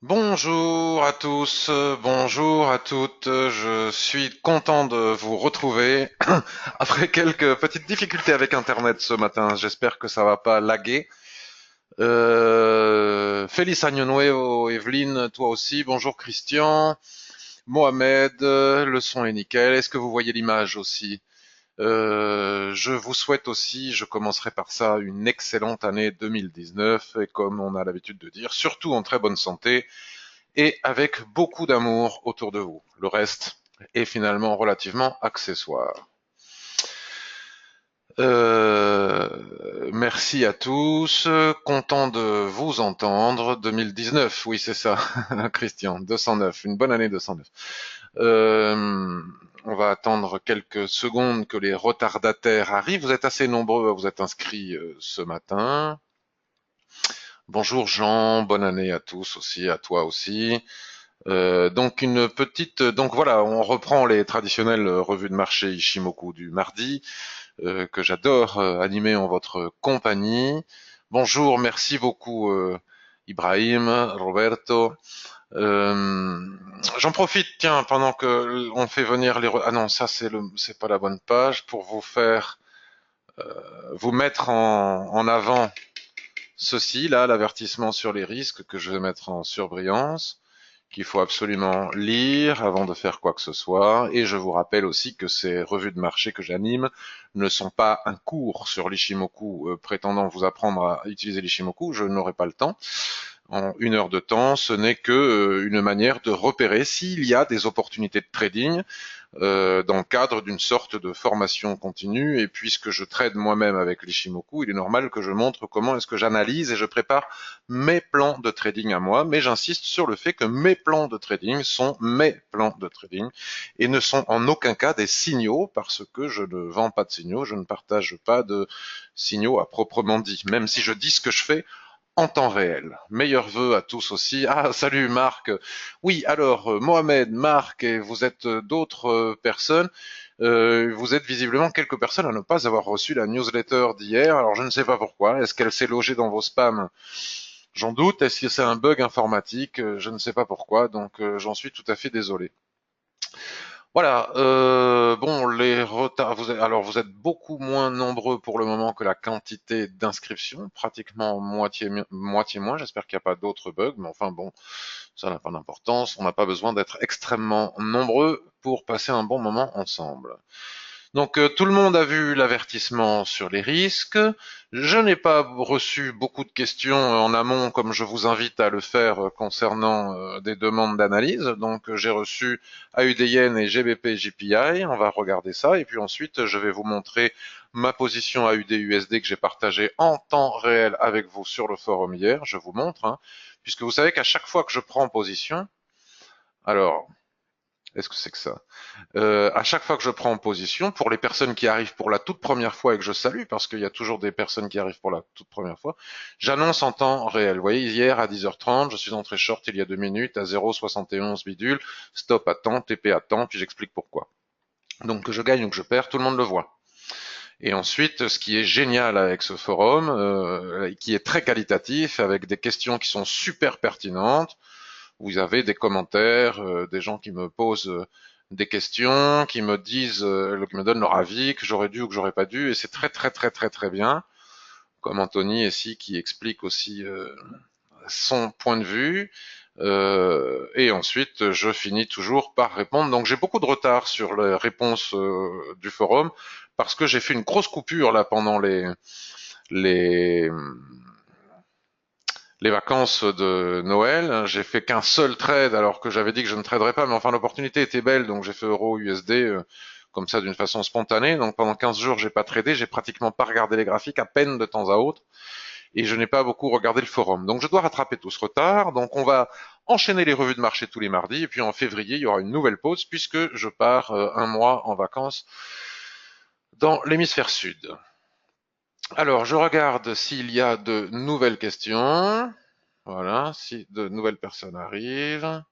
Bonjour à tous, bonjour à toutes. Je suis content de vous retrouver après quelques petites difficultés avec Internet ce matin. J'espère que ça va pas laguer. Feliz Año Nuevo, Evelyne, toi aussi. Bonjour Christian, Mohamed, le son est nickel. Est-ce que vous voyez l'image aussi? Je vous souhaite aussi, je commencerai par ça, une excellente année 2019 et comme on a l'habitude de dire, surtout en très bonne santé et avec beaucoup d'amour autour de vous. Le reste est finalement relativement accessoire. Merci à tous, content de vous entendre. 2019, oui c'est ça, Christian, 209, une bonne année 209. On va attendre quelques secondes que les retardataires arrivent. Vous êtes assez nombreux à vous être inscrits ce matin. Bonjour Jean, bonne année à tous aussi, à toi aussi. Donc une petite, donc voilà, on reprend les traditionnelles revues de marché Ishimoku du mardi que j'adore animer en votre compagnie. Bonjour, merci beaucoup Ibrahim, Roberto. Euh, J'en profite, tiens, pendant que on fait venir ah non, ça c'est pas la bonne page pour vous faire vous mettre en avant ceci là, l'avertissement sur les risques que je vais mettre en surbrillance, qu'il faut absolument lire avant de faire quoi que ce soit. Et je vous rappelle aussi que ces revues de marché que j'anime ne sont pas un cours sur l'Ishimoku prétendant vous apprendre à utiliser l'Ishimoku. Je n'aurai pas le temps. En une heure de temps, ce n'est que une manière de repérer s'il y a des opportunités de trading dans le cadre d'une sorte de formation continue. Et puisque je trade moi-même avec l'Ishimoku, il est normal que je montre comment est-ce que j'analyse et je prépare mes plans de trading à moi. Mais j'insiste sur le fait que mes plans de trading sont mes plans de trading et ne sont en aucun cas des signaux parce que je ne vends pas de signaux, je ne partage pas de signaux à proprement dit. Même si je dis ce que je fais en temps réel. Meilleurs vœux à tous aussi. Ah, salut Marc. Oui, alors Mohamed, Marc, et vous êtes d'autres personnes. Vous êtes visiblement quelques personnes à ne pas avoir reçu la newsletter d'hier. Alors je ne sais pas pourquoi. Est-ce qu'elle s'est logée dans vos spams? J'en doute. Est-ce que c'est un bug informatique? Je ne sais pas pourquoi. Donc j'en suis tout à fait désolé. Voilà, bon, les retards. Alors, vous êtes beaucoup moins nombreux pour le moment que la quantité d'inscriptions, pratiquement moitié moins. J'espère qu'il n'y a pas d'autres bugs, mais enfin bon, ça n'a pas d'importance. On n'a pas besoin d'être extrêmement nombreux pour passer un bon moment ensemble. Donc tout le monde a vu l'avertissement sur les risques. Je n'ai pas reçu beaucoup de questions en amont, comme je vous invite à le faire concernant des demandes d'analyse. Donc j'ai reçu AUDN et GBP JPI. On va regarder ça et puis ensuite je vais vous montrer ma position AUD-USD que j'ai partagée en temps réel avec vous sur le forum hier. Je vous montre, hein, puisque vous savez qu'à chaque fois que je prends position, alors est-ce que c'est que ça? À chaque fois que je prends en position, pour les personnes qui arrivent pour la toute première fois et que je salue, parce qu'il y a toujours des personnes qui arrivent pour la toute première fois, j'annonce en temps réel. Vous voyez, hier à 10h30, je suis entré short il y a 2 minutes à 0,71 bidule, stop à temps, TP à temps, puis j'explique pourquoi. Donc que je gagne ou que je perds, tout le monde le voit. Et ensuite, ce qui est génial avec ce forum, qui est très qualitatif, avec des questions qui sont super pertinentes, vous avez des commentaires, des gens qui me posent des questions, qui me disent, qui me donnent leur avis, que j'aurais dû ou que j'aurais pas dû, et c'est très très très très très bien. Comme Anthony ici qui explique aussi son point de vue. Et ensuite, je finis toujours par répondre. Donc j'ai beaucoup de retard sur les réponses du forum parce que j'ai fait une grosse coupure là pendant les les vacances de Noël. J'ai fait qu'un seul trade alors que j'avais dit que je ne traderais pas, mais enfin l'opportunité était belle, donc j'ai fait euro USD comme ça d'une façon spontanée. Donc pendant 15 jours, j'ai pas tradé, j'ai pratiquement pas regardé les graphiques, à peine de temps à autre, et je n'ai pas beaucoup regardé le forum. Donc je dois rattraper tout ce retard. Donc on va enchaîner les revues de marché tous les mardis, et puis en février, il y aura une nouvelle pause puisque je pars un mois en vacances dans l'hémisphère sud. Alors, je regarde s'il y a de nouvelles questions. Voilà, si de nouvelles personnes arrivent.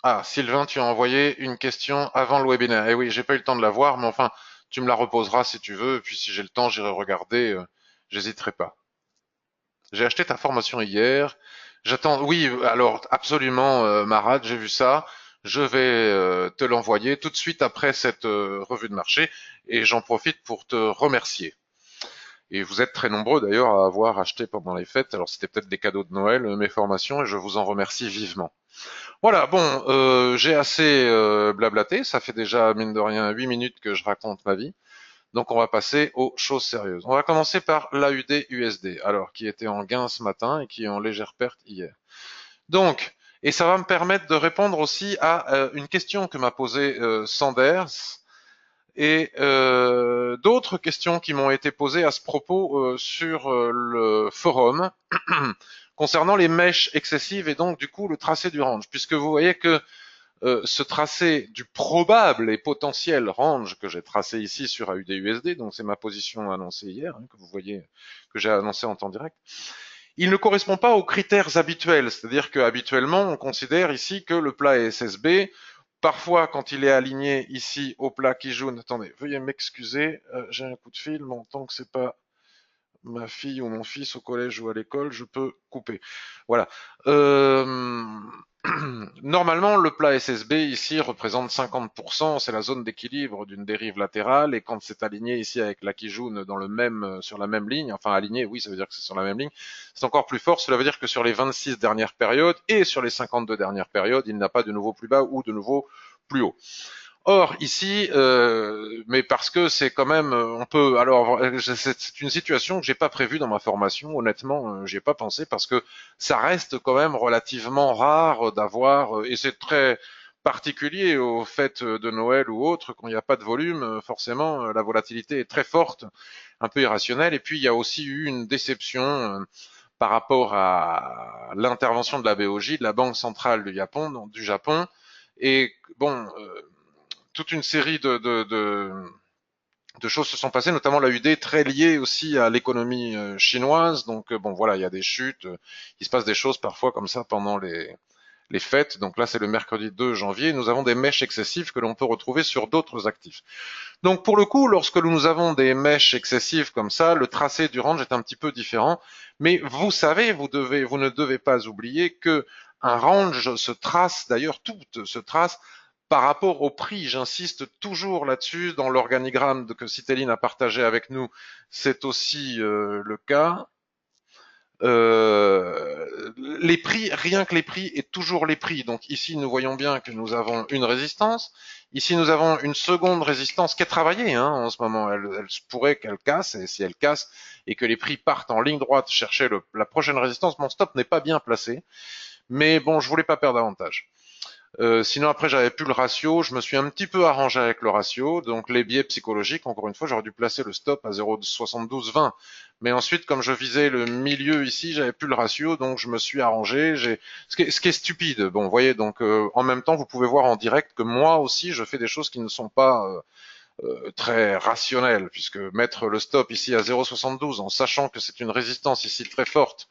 Ah, Sylvain, tu as envoyé une question avant le webinaire. Eh oui, j'ai pas eu le temps de la voir, mais enfin, tu me la reposeras si tu veux, et puis si j'ai le temps, j'irai regarder, j'hésiterai pas. J'ai acheté ta formation hier, J'attends. Oui, alors absolument, Marat, j'ai vu ça. Je vais te l'envoyer tout de suite après cette revue de marché et j'en profite pour te remercier. Et vous êtes très nombreux d'ailleurs à avoir acheté pendant les fêtes. Alors c'était peut-être des cadeaux de Noël, mes formations, et je vous en remercie vivement. Voilà, bon, j'ai assez blablaté. Ça fait déjà mine de rien 8 minutes que je raconte ma vie. Donc on va passer aux choses sérieuses. On va commencer par l'AUD USD, alors qui était en gain ce matin et qui est en légère perte hier. Donc, et ça va me permettre de répondre aussi à une question que m'a posée Sanders et d'autres questions qui m'ont été posées à ce propos sur le forum concernant les mèches excessives et donc du coup le tracé du range, puisque vous voyez que ce tracé du probable et potentiel range que j'ai tracé ici sur AUD-USD, donc c'est ma position annoncée hier, que vous voyez, que j'ai annoncé en temps direct, il ne correspond pas aux critères habituels, c'est-à-dire que habituellement on considère ici que le plat est SSB, parfois quand il est aligné ici au plat Kijun, attendez, veuillez m'excuser, j'ai un coup de fil, mais tant que c'est pas ma fille ou mon fils au collège ou à l'école, je peux couper. Voilà. Euh, Normalement, le plat SSB ici représente 50%, c'est la zone d'équilibre d'une dérive latérale, et quand c'est aligné ici avec la Kijun dans le même, sur la même ligne, enfin aligné, oui, ça veut dire que c'est sur la même ligne, c'est encore plus fort, cela veut dire que sur les 26 dernières périodes et sur les 52 dernières périodes, il n'a pas de nouveau plus bas ou de nouveau plus haut. Or ici, mais parce que c'est quand même, on peut. Alors, c'est une situation que j'ai pas prévue dans ma formation. Honnêtement, j'y ai pas pensé parce que ça reste quand même relativement rare d'avoir, et c'est très particulier au fait de Noël ou autre, quand il n'y a pas de volume, forcément, la volatilité est très forte, un peu irrationnelle. Et puis il y a aussi eu une déception par rapport à l'intervention de la BOJ, de la Banque centrale du Japon. Et bon, toute une série de choses se sont passées, notamment la UD très liée aussi à l'économie chinoise. Donc bon voilà, il y a des chutes, il se passe des choses parfois comme ça pendant les fêtes. Donc là, c'est le mercredi 2 janvier. Nous avons des mèches excessives que l'on peut retrouver sur d'autres actifs. Donc pour le coup, lorsque nous avons des mèches excessives comme ça, le tracé du range est un petit peu différent. Mais vous savez, vous ne devez pas oublier que un range se trace, d'ailleurs tout se trace par rapport au prix. J'insiste toujours là-dessus dans l'organigramme que Citeline a partagé avec nous. C'est aussi le cas. Les prix, rien que les prix et toujours les prix. Donc ici, nous voyons bien que nous avons une résistance. Ici, nous avons une seconde résistance qui est travaillée en ce moment. Elle pourrait qu'elle casse, et si elle casse et que les prix partent en ligne droite chercher la prochaine résistance, mon stop n'est pas bien placé. Mais bon, je voulais pas perdre davantage. Sinon après j'avais plus le ratio, je me suis un petit peu arrangé avec le ratio, donc les biais psychologiques, encore une fois j'aurais dû placer le stop à 0,7220, mais ensuite comme je visais le milieu ici, j'avais plus le ratio, donc je me suis arrangé, ce qui est stupide, bon vous voyez, donc en même temps vous pouvez voir en direct que moi aussi je fais des choses qui ne sont pas très rationnelles, puisque mettre le stop ici à 0,72 en sachant que c'est une résistance ici très forte.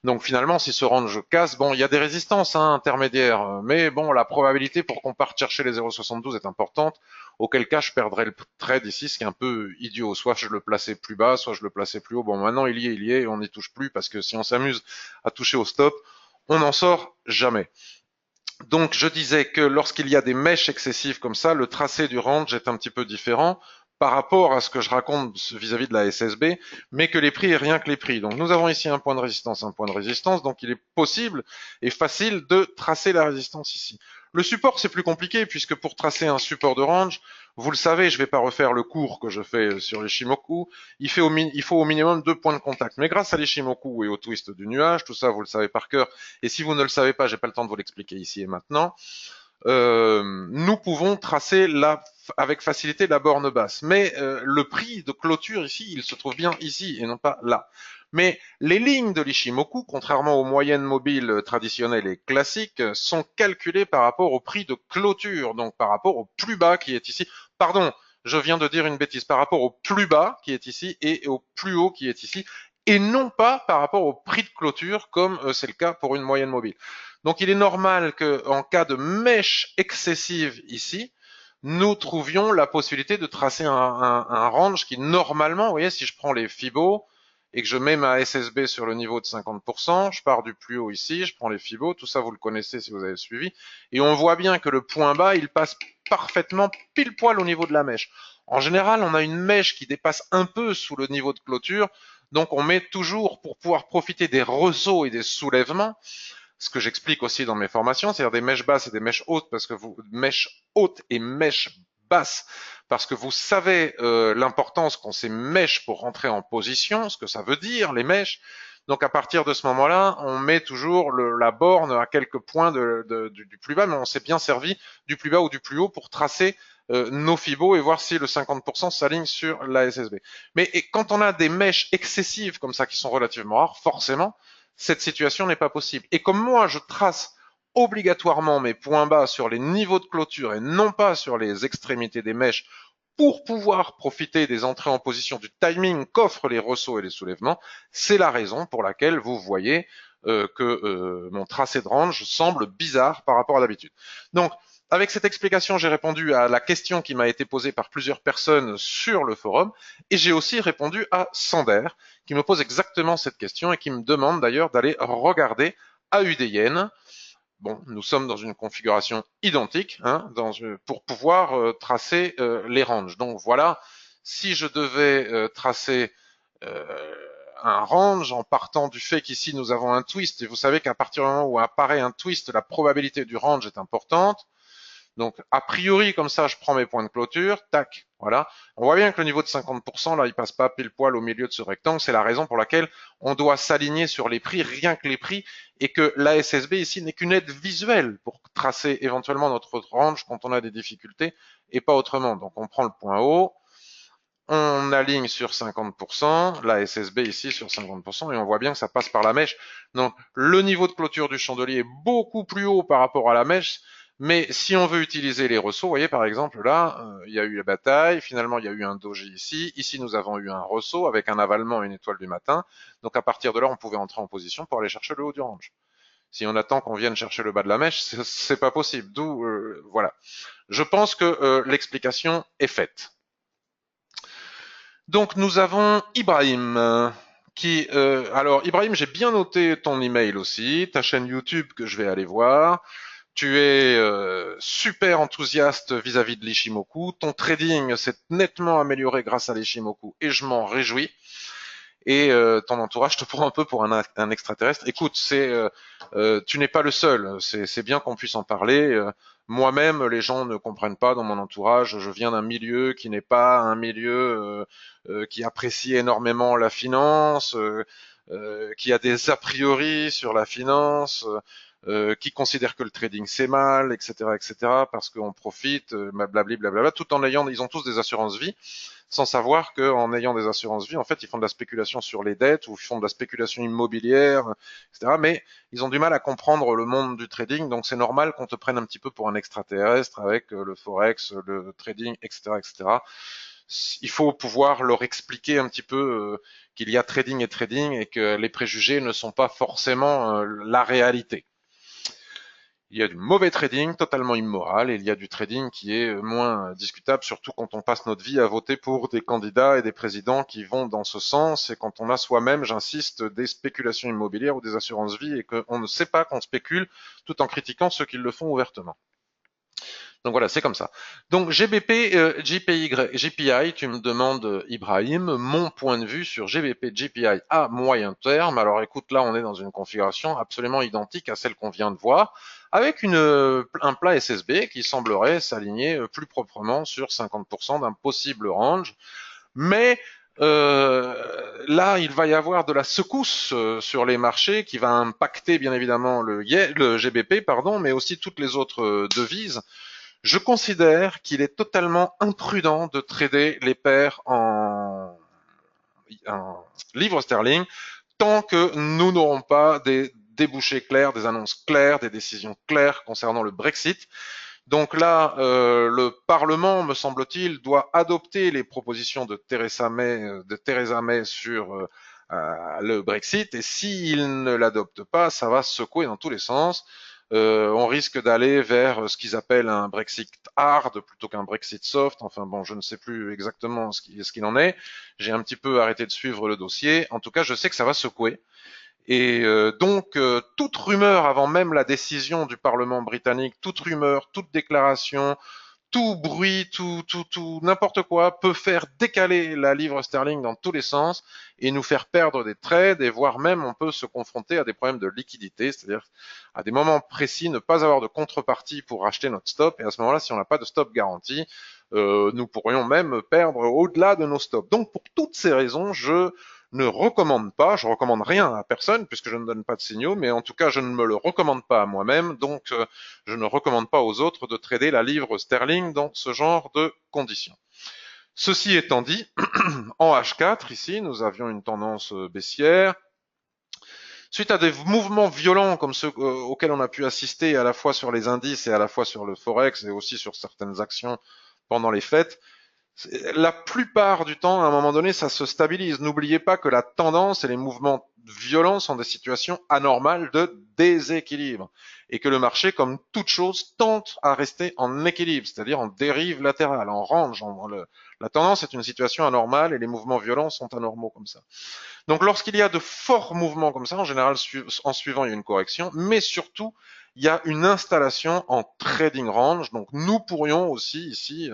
Donc finalement, si ce range casse, bon, il y a des résistances intermédiaires, mais bon, la probabilité pour qu'on parte chercher les 0,72 est importante, auquel cas je perdrais le trade ici, ce qui est un peu idiot. Soit je le plaçais plus bas, soit je le plaçais plus haut. Bon, maintenant il y est, et on n'y touche plus, parce que si on s'amuse à toucher au stop, on n'en sort jamais. Donc je disais que lorsqu'il y a des mèches excessives comme ça, le tracé du range est un petit peu différent par rapport à ce que je raconte vis-à-vis de la SSB, mais que les prix est rien que les prix. Donc nous avons ici un point de résistance, donc il est possible et facile de tracer la résistance ici. Le support, c'est plus compliqué, puisque pour tracer un support de range, vous le savez, je ne vais pas refaire le cours que je fais sur l'Ishimoku, il faut au minimum 2 points de contact. Mais grâce à l'Ishimoku et au twist du nuage, tout ça vous le savez par cœur, et si vous ne le savez pas, j'ai pas le temps de vous l'expliquer ici et maintenant, nous pouvons tracer avec facilité la borne basse. Mais le prix de clôture ici, il se trouve bien ici et non pas là. Mais les lignes de l'Ishimoku, contrairement aux moyennes mobiles traditionnelles et classiques, sont calculées par rapport au prix de clôture, donc par rapport au plus bas qui est ici. Pardon, je viens de dire une bêtise, par rapport au plus bas qui est ici et au plus haut qui est ici, et non pas par rapport au prix de clôture comme c'est le cas pour une moyenne mobile. Donc il est normal qu'en cas de mèche excessive ici, nous trouvions la possibilité de tracer un range qui normalement, vous voyez, si je prends les Fibos et que je mets ma SSB sur le niveau de 50%, je pars du plus haut ici, je prends les Fibos, tout ça vous le connaissez si vous avez suivi, et on voit bien que le point bas, il passe parfaitement pile poil au niveau de la mèche. En général, on a une mèche qui dépasse un peu sous le niveau de clôture, donc on met toujours, pour pouvoir profiter des ressauts et des soulèvements, ce que j'explique aussi dans mes formations, c'est-à-dire des mèches basses et des mèches hautes, parce que mèches hautes et mèches basses, parce que vous savez l'importance qu'ont ces mèches pour rentrer en position, ce que ça veut dire, les mèches. Donc à partir de ce moment-là, on met toujours la borne à quelques points du plus bas, mais on s'est bien servi du plus bas ou du plus haut pour tracer nos fibos et voir si le 50% s'aligne sur la SSB. Mais quand on a des mèches excessives comme ça, qui sont relativement rares, forcément, cette situation n'est pas possible. Et comme moi, je trace obligatoirement mes points bas sur les niveaux de clôture et non pas sur les extrémités des mèches pour pouvoir profiter des entrées en position du timing qu'offrent les ressauts et les soulèvements, c'est la raison pour laquelle vous voyez que mon tracé de range semble bizarre par rapport à d'habitude. Donc, avec cette explication, j'ai répondu à la question qui m'a été posée par plusieurs personnes sur le forum et j'ai aussi répondu à Sander qui me pose exactement cette question et qui me demande d'ailleurs d'aller regarder AUDN. Bon, nous sommes dans une configuration identique hein, pour pouvoir tracer les ranges. Donc voilà, si je devais tracer un range en partant du fait qu'ici nous avons un twist, et vous savez qu'à partir du moment où apparaît un twist, la probabilité du range est importante. Donc, a priori, comme ça, je prends mes points de clôture, tac, voilà. On voit bien que le niveau de 50%, là, il passe pas pile poil au milieu de ce rectangle. C'est la raison pour laquelle on doit s'aligner sur les prix, rien que les prix, et que l'ASSB ici n'est qu'une aide visuelle pour tracer éventuellement notre range quand on a des difficultés, et pas autrement. Donc, on prend le point haut, on aligne sur 50%, la SSB ici sur 50%, et on voit bien que ça passe par la mèche. Donc, le niveau de clôture du chandelier est beaucoup plus haut par rapport à la mèche, mais si on veut utiliser les ressauts, vous voyez par exemple là, il y a eu la bataille, finalement il y a eu un doji ici nous avons eu un ressaut avec un avalement et une étoile du matin, donc à partir de là on pouvait entrer en position pour aller chercher le haut du range. Si on attend qu'on vienne chercher le bas de la mèche, c'est pas possible, d'où voilà. Je pense que l'explication est faite. Donc nous avons Ibrahim alors Ibrahim, j'ai bien noté ton email aussi, ta chaîne YouTube que je vais aller voir. Tu es super enthousiaste vis-à-vis de l'Ishimoku. Ton trading s'est nettement amélioré grâce à l'Ishimoku et je m'en réjouis. Et ton entourage te prend un peu pour un extraterrestre. Écoute, tu n'es pas le seul. C'est bien qu'on puisse en parler. Moi-même, les gens ne comprennent pas dans mon entourage. Je viens d'un milieu qui n'est pas un milieu qui apprécie énormément la finance, qui a des a priori sur la finance. Qui considèrent que le trading c'est mal, etc., parce qu'on profite, blablabla, tout en ils ont tous des assurances vie, sans savoir qu'en ayant des assurances vie, en fait, ils font de la spéculation sur les dettes ou ils font de la spéculation immobilière, etc. Mais ils ont du mal à comprendre le monde du trading, donc c'est normal qu'on te prenne un petit peu pour un extraterrestre avec le forex, le trading, etc. Il faut pouvoir leur expliquer un petit peu qu'il y a trading et que les préjugés ne sont pas forcément la réalité. Il y a du mauvais trading totalement immoral et il y a du trading qui est moins discutable, surtout quand on passe notre vie à voter pour des candidats et des présidents qui vont dans ce sens et quand on a soi-même, j'insiste, des spéculations immobilières ou des assurances vie et qu'on ne sait pas qu'on spécule tout en critiquant ceux qui le font ouvertement. Donc voilà, c'est comme ça. Donc GBP, GPI, tu me demandes Ibrahim, mon point de vue sur GBP, GPI à moyen terme. Alors écoute, là on est dans une configuration absolument identique à celle qu'on vient de voir, avec un plat SSB qui semblerait s'aligner plus proprement sur 50% d'un possible range. Mais là, il va y avoir de la secousse sur les marchés qui va impacter bien évidemment le GBP, pardon, mais aussi toutes les autres devises. Je considère qu'il est totalement imprudent de trader les paires en livres sterling tant que nous n'aurons pas des débouchés clairs, des annonces claires, des décisions claires concernant le Brexit. Donc là, le Parlement, me semble-t-il, doit adopter les propositions de Theresa May sur le Brexit. Et s'il ne l'adopte pas, ça va secouer dans tous les sens. On risque d'aller vers ce qu'ils appellent un Brexit hard plutôt qu'un Brexit soft. Enfin bon, je ne sais plus exactement ce qu'il en est. J'ai un petit peu arrêté de suivre le dossier. En tout cas, je sais que ça va secouer. Et donc, toute rumeur avant même la décision du Parlement britannique, toute rumeur, toute déclaration, tout bruit, tout, n'importe quoi peut faire décaler la livre sterling dans tous les sens et nous faire perdre des trades et voire même on peut se confronter à des problèmes de liquidité, c'est-à-dire à des moments précis ne pas avoir de contrepartie pour racheter notre stop et à ce moment-là, si on n'a pas de stop garanti, nous pourrions même perdre au-delà de nos stops. Donc pour toutes ces raisons, je ne recommande pas, je recommande rien à personne puisque je ne donne pas de signaux, mais en tout cas je ne me le recommande pas à moi-même, donc je ne recommande pas aux autres de trader la livre sterling dans ce genre de conditions. Ceci étant dit, en H4 ici, nous avions une tendance baissière. Suite à des mouvements violents comme ceux auxquels on a pu assister à la fois sur les indices et à la fois sur le forex et aussi sur certaines actions pendant les fêtes, la plupart du temps, à un moment donné, ça se stabilise. N'oubliez pas que la tendance et les mouvements violents sont des situations anormales de déséquilibre et que le marché, comme toute chose, tente à rester en équilibre, c'est-à-dire en dérive latérale, en range. La tendance est une situation anormale et les mouvements violents sont anormaux comme ça. Donc lorsqu'il y a de forts mouvements comme ça, en général, en suivant, il y a une correction, mais surtout, il y a une installation en trading range. Donc nous pourrions aussi ici,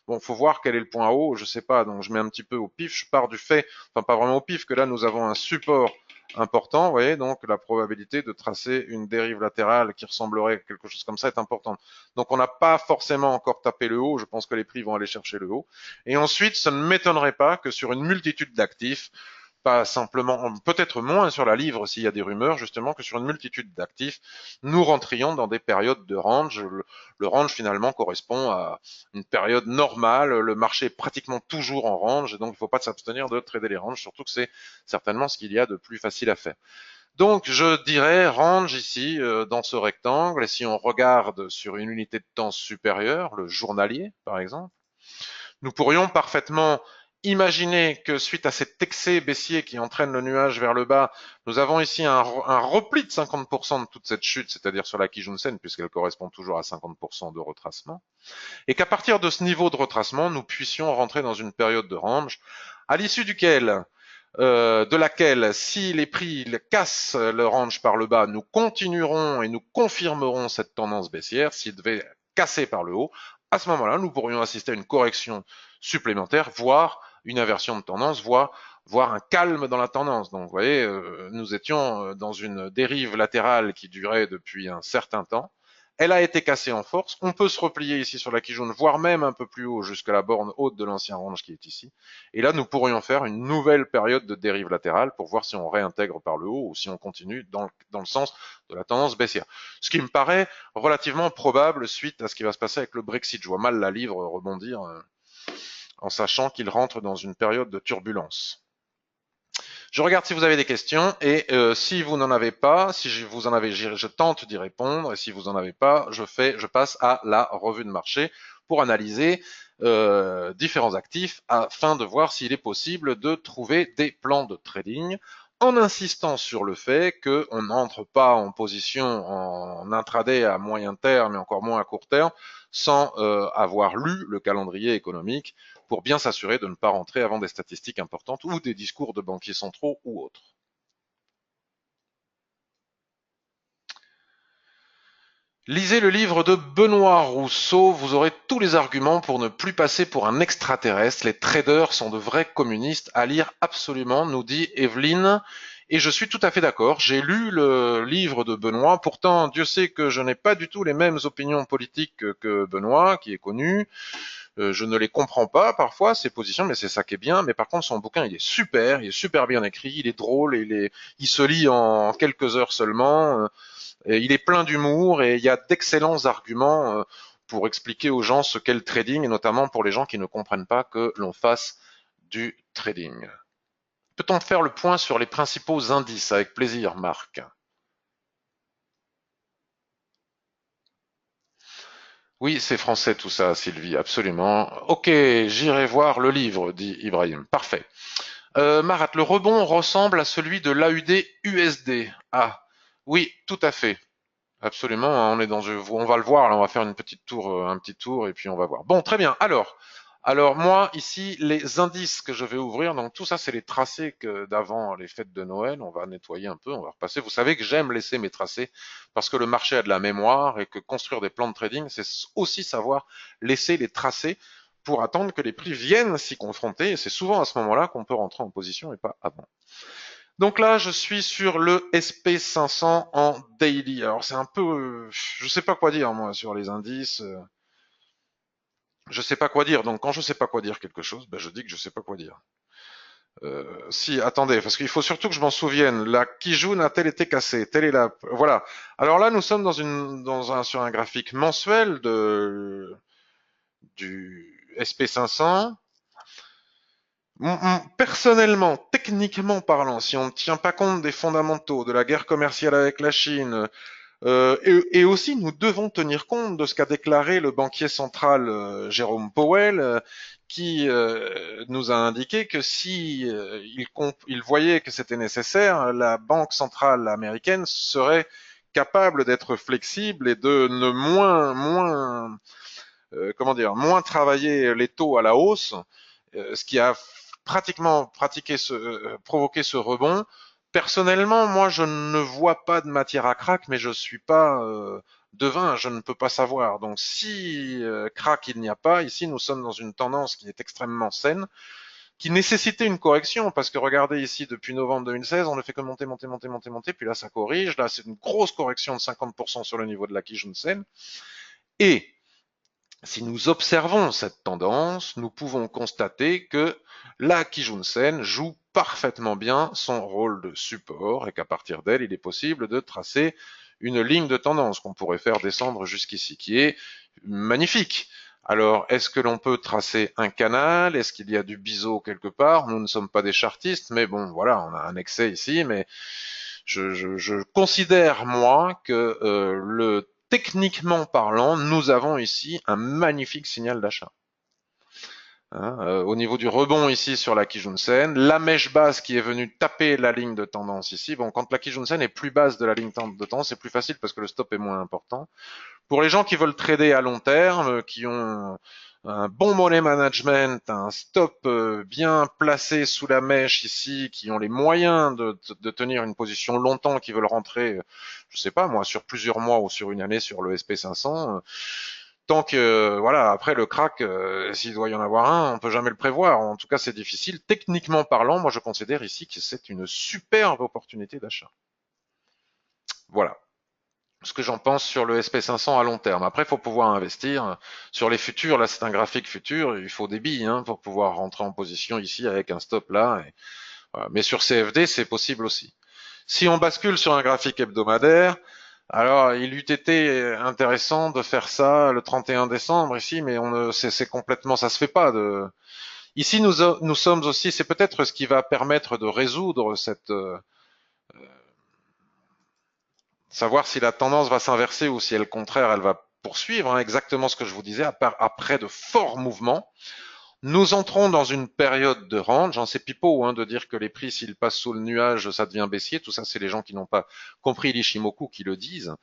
bon, faut voir quel est le point haut, je sais pas, donc je mets un petit peu au pif, je pars du fait, enfin pas vraiment au pif, que là nous avons un support important, vous voyez, donc la probabilité de tracer une dérive latérale qui ressemblerait à quelque chose comme ça est importante. Donc on n'a pas forcément encore tapé le haut, je pense que les prix vont aller chercher le haut. Et ensuite, ça ne m'étonnerait pas que sur une multitude d'actifs, pas simplement, peut-être moins sur la livre s'il y a des rumeurs, justement, que sur une multitude d'actifs, nous rentrions dans des périodes de range. Le range, finalement, correspond à une période normale. Le marché est pratiquement toujours en range, et donc il ne faut pas s'abstenir de trader les ranges, surtout que c'est certainement ce qu'il y a de plus facile à faire. Donc, je dirais range ici, dans ce rectangle, et si on regarde sur une unité de temps supérieure, le journalier, par exemple, nous pourrions parfaitement imaginer que suite à cet excès baissier qui entraîne le nuage vers le bas, nous avons ici un repli de 50% de toute cette chute, c'est-à-dire sur la Kijun-sen, puisqu'elle correspond toujours à 50% de retracement, et qu'à partir de ce niveau de retracement, nous puissions rentrer dans une période de range, à l'issue de laquelle, si les prix cassent le range par le bas, nous continuerons et nous confirmerons cette tendance baissière. S'il devait casser par le haut, à ce moment-là, nous pourrions assister à une correction supplémentaire, voire une inversion de tendance, voire un calme dans la tendance. Donc, vous voyez, nous étions dans une dérive latérale qui durait depuis un certain temps. Elle a été cassée en force. On peut se replier ici sur la Kijun, voire même un peu plus haut jusqu'à la borne haute de l'ancien range qui est ici. Et là, nous pourrions faire une nouvelle période de dérive latérale pour voir si on réintègre par le haut ou si on continue dans le sens de la tendance baissière. Ce qui me paraît relativement probable suite à ce qui va se passer avec le Brexit. Je vois mal la livre rebondir en sachant qu'il rentre dans une période de turbulence. Je regarde si vous avez des questions et si vous n'en avez pas, si vous en avez, je tente d'y répondre et si vous n'en avez pas, je passe à la revue de marché pour analyser différents actifs afin de voir s'il est possible de trouver des plans de trading en insistant sur le fait qu'on n'entre pas en position en intraday à moyen terme et encore moins à court terme sans avoir lu le calendrier économique pour bien s'assurer de ne pas rentrer avant des statistiques importantes ou des discours de banquiers centraux ou autres. Lisez le livre de Benoît Rousseau, vous aurez tous les arguments pour ne plus passer pour un extraterrestre. Les traders sont de vrais communistes à lire absolument, nous dit Evelyne. Et je suis tout à fait d'accord. J'ai lu le livre de Benoît. Pourtant, Dieu sait que je n'ai pas du tout les mêmes opinions politiques que Benoît, qui est connu. Je ne les comprends pas parfois, ses positions, mais c'est ça qui est bien. Mais par contre, son bouquin, il est super bien écrit, il est drôle, il se lit en quelques heures seulement. Il est plein d'humour et il y a d'excellents arguments pour expliquer aux gens ce qu'est le trading, et notamment pour les gens qui ne comprennent pas que l'on fasse du trading. Peut-on faire le point sur les principaux indices? Avec plaisir, Marc. Oui, c'est français tout ça, Sylvie, absolument. Ok, j'irai voir le livre, dit Ibrahim. Parfait. Marat, le rebond ressemble à celui de l'AUD USD. Ah, oui, tout à fait. Absolument, hein, on va le voir, là, on va faire une petite tour, un petit tour, et puis on va voir. Bon, très bien. Alors moi ici, les indices que je vais ouvrir, donc tout ça, c'est les tracés que d'avant les fêtes de Noël. On va nettoyer un peu, on va repasser. Vous savez que j'aime laisser mes tracés parce que le marché a de la mémoire et que construire des plans de trading, c'est aussi savoir laisser les tracés pour attendre que les prix viennent s'y confronter. Et c'est souvent à ce moment-là qu'on peut rentrer en position et pas avant. Donc là, je suis sur le SP500 en daily. Alors c'est un peu, je sais pas quoi dire moi sur les indices. Je sais pas quoi dire. Donc quand je sais pas quoi dire quelque chose, ben, je dis que je sais pas quoi dire. Si, attendez, parce qu'il faut surtout que je m'en souvienne. La Kijun a-t-elle été cassée? Telle est la. Voilà. Alors là, nous sommes sur un graphique mensuel du SP500. Personnellement, techniquement parlant, si on ne tient pas compte des fondamentaux de la guerre commerciale avec la Chine, et aussi, nous devons tenir compte de ce qu'a déclaré le banquier central Jérôme Powell, qui nous a indiqué que si il voyait que c'était nécessaire, la Banque centrale américaine serait capable d'être flexible et de ne moins travailler les taux à la hausse, ce qui a pratiquement provoqué ce rebond. Personnellement, moi, je ne vois pas de matière à crack, mais je suis pas devin, je ne peux pas savoir. Donc, si crack il n'y a pas, ici, nous sommes dans une tendance qui est extrêmement saine, qui nécessitait une correction, parce que regardez ici, depuis novembre 2016, on ne fait que monter, monter, monter, monter, monter, puis là, ça corrige. Là, c'est une grosse correction de 50% sur le niveau de la Kijun-sen. Et si nous observons cette tendance, nous pouvons constater que la Kijun-sen joue parfaitement bien son rôle de support et qu'à partir d'elle, il est possible de tracer une ligne de tendance qu'on pourrait faire descendre jusqu'ici, qui est magnifique. Alors, est-ce que l'on peut tracer un canal? Est-ce qu'il y a du biseau quelque part? Nous ne sommes pas des chartistes, mais bon, voilà, on a un excès ici, mais je considère, moi, que techniquement parlant, nous avons ici un magnifique signal d'achat. Hein, au niveau du rebond ici sur la Kijun-sen, la mèche basse qui est venue taper la ligne de tendance ici. Bon, quand la Kijun-sen est plus basse de la ligne de tendance, c'est plus facile parce que le stop est moins important. Pour les gens qui veulent trader à long terme, qui ont un bon money management, un stop bien placé sous la mèche ici, qui ont les moyens de tenir une position longtemps, qui veulent rentrer, je sais pas moi, sur plusieurs mois ou sur une année sur le SP500, tant que voilà, après le crack, s'il doit y en avoir un, on peut jamais le prévoir. En tout cas, c'est difficile. Techniquement parlant, moi je considère ici que c'est une superbe opportunité d'achat. Voilà ce que j'en pense sur le SP500 à long terme. Après, il faut pouvoir investir sur les futurs. Là, c'est un graphique futur. Il faut des billes pour pouvoir rentrer en position ici avec un stop là. Voilà. Mais sur CFD, c'est possible aussi. Si on bascule sur un graphique hebdomadaire, alors il eût été intéressant de faire ça le 31 décembre ici, mais c'est complètement, ça se fait pas. Ici, nous sommes aussi, c'est peut-être ce qui va permettre de résoudre savoir si la tendance va s'inverser ou si, au contraire, elle va poursuivre, exactement ce que je vous disais, après de forts mouvements. Nous entrons dans une période de range. C'est pipeau de dire que les prix, s'ils passent sous le nuage, ça devient baissier. Tout ça, c'est les gens qui n'ont pas compris l'Ishimoku qui le disent.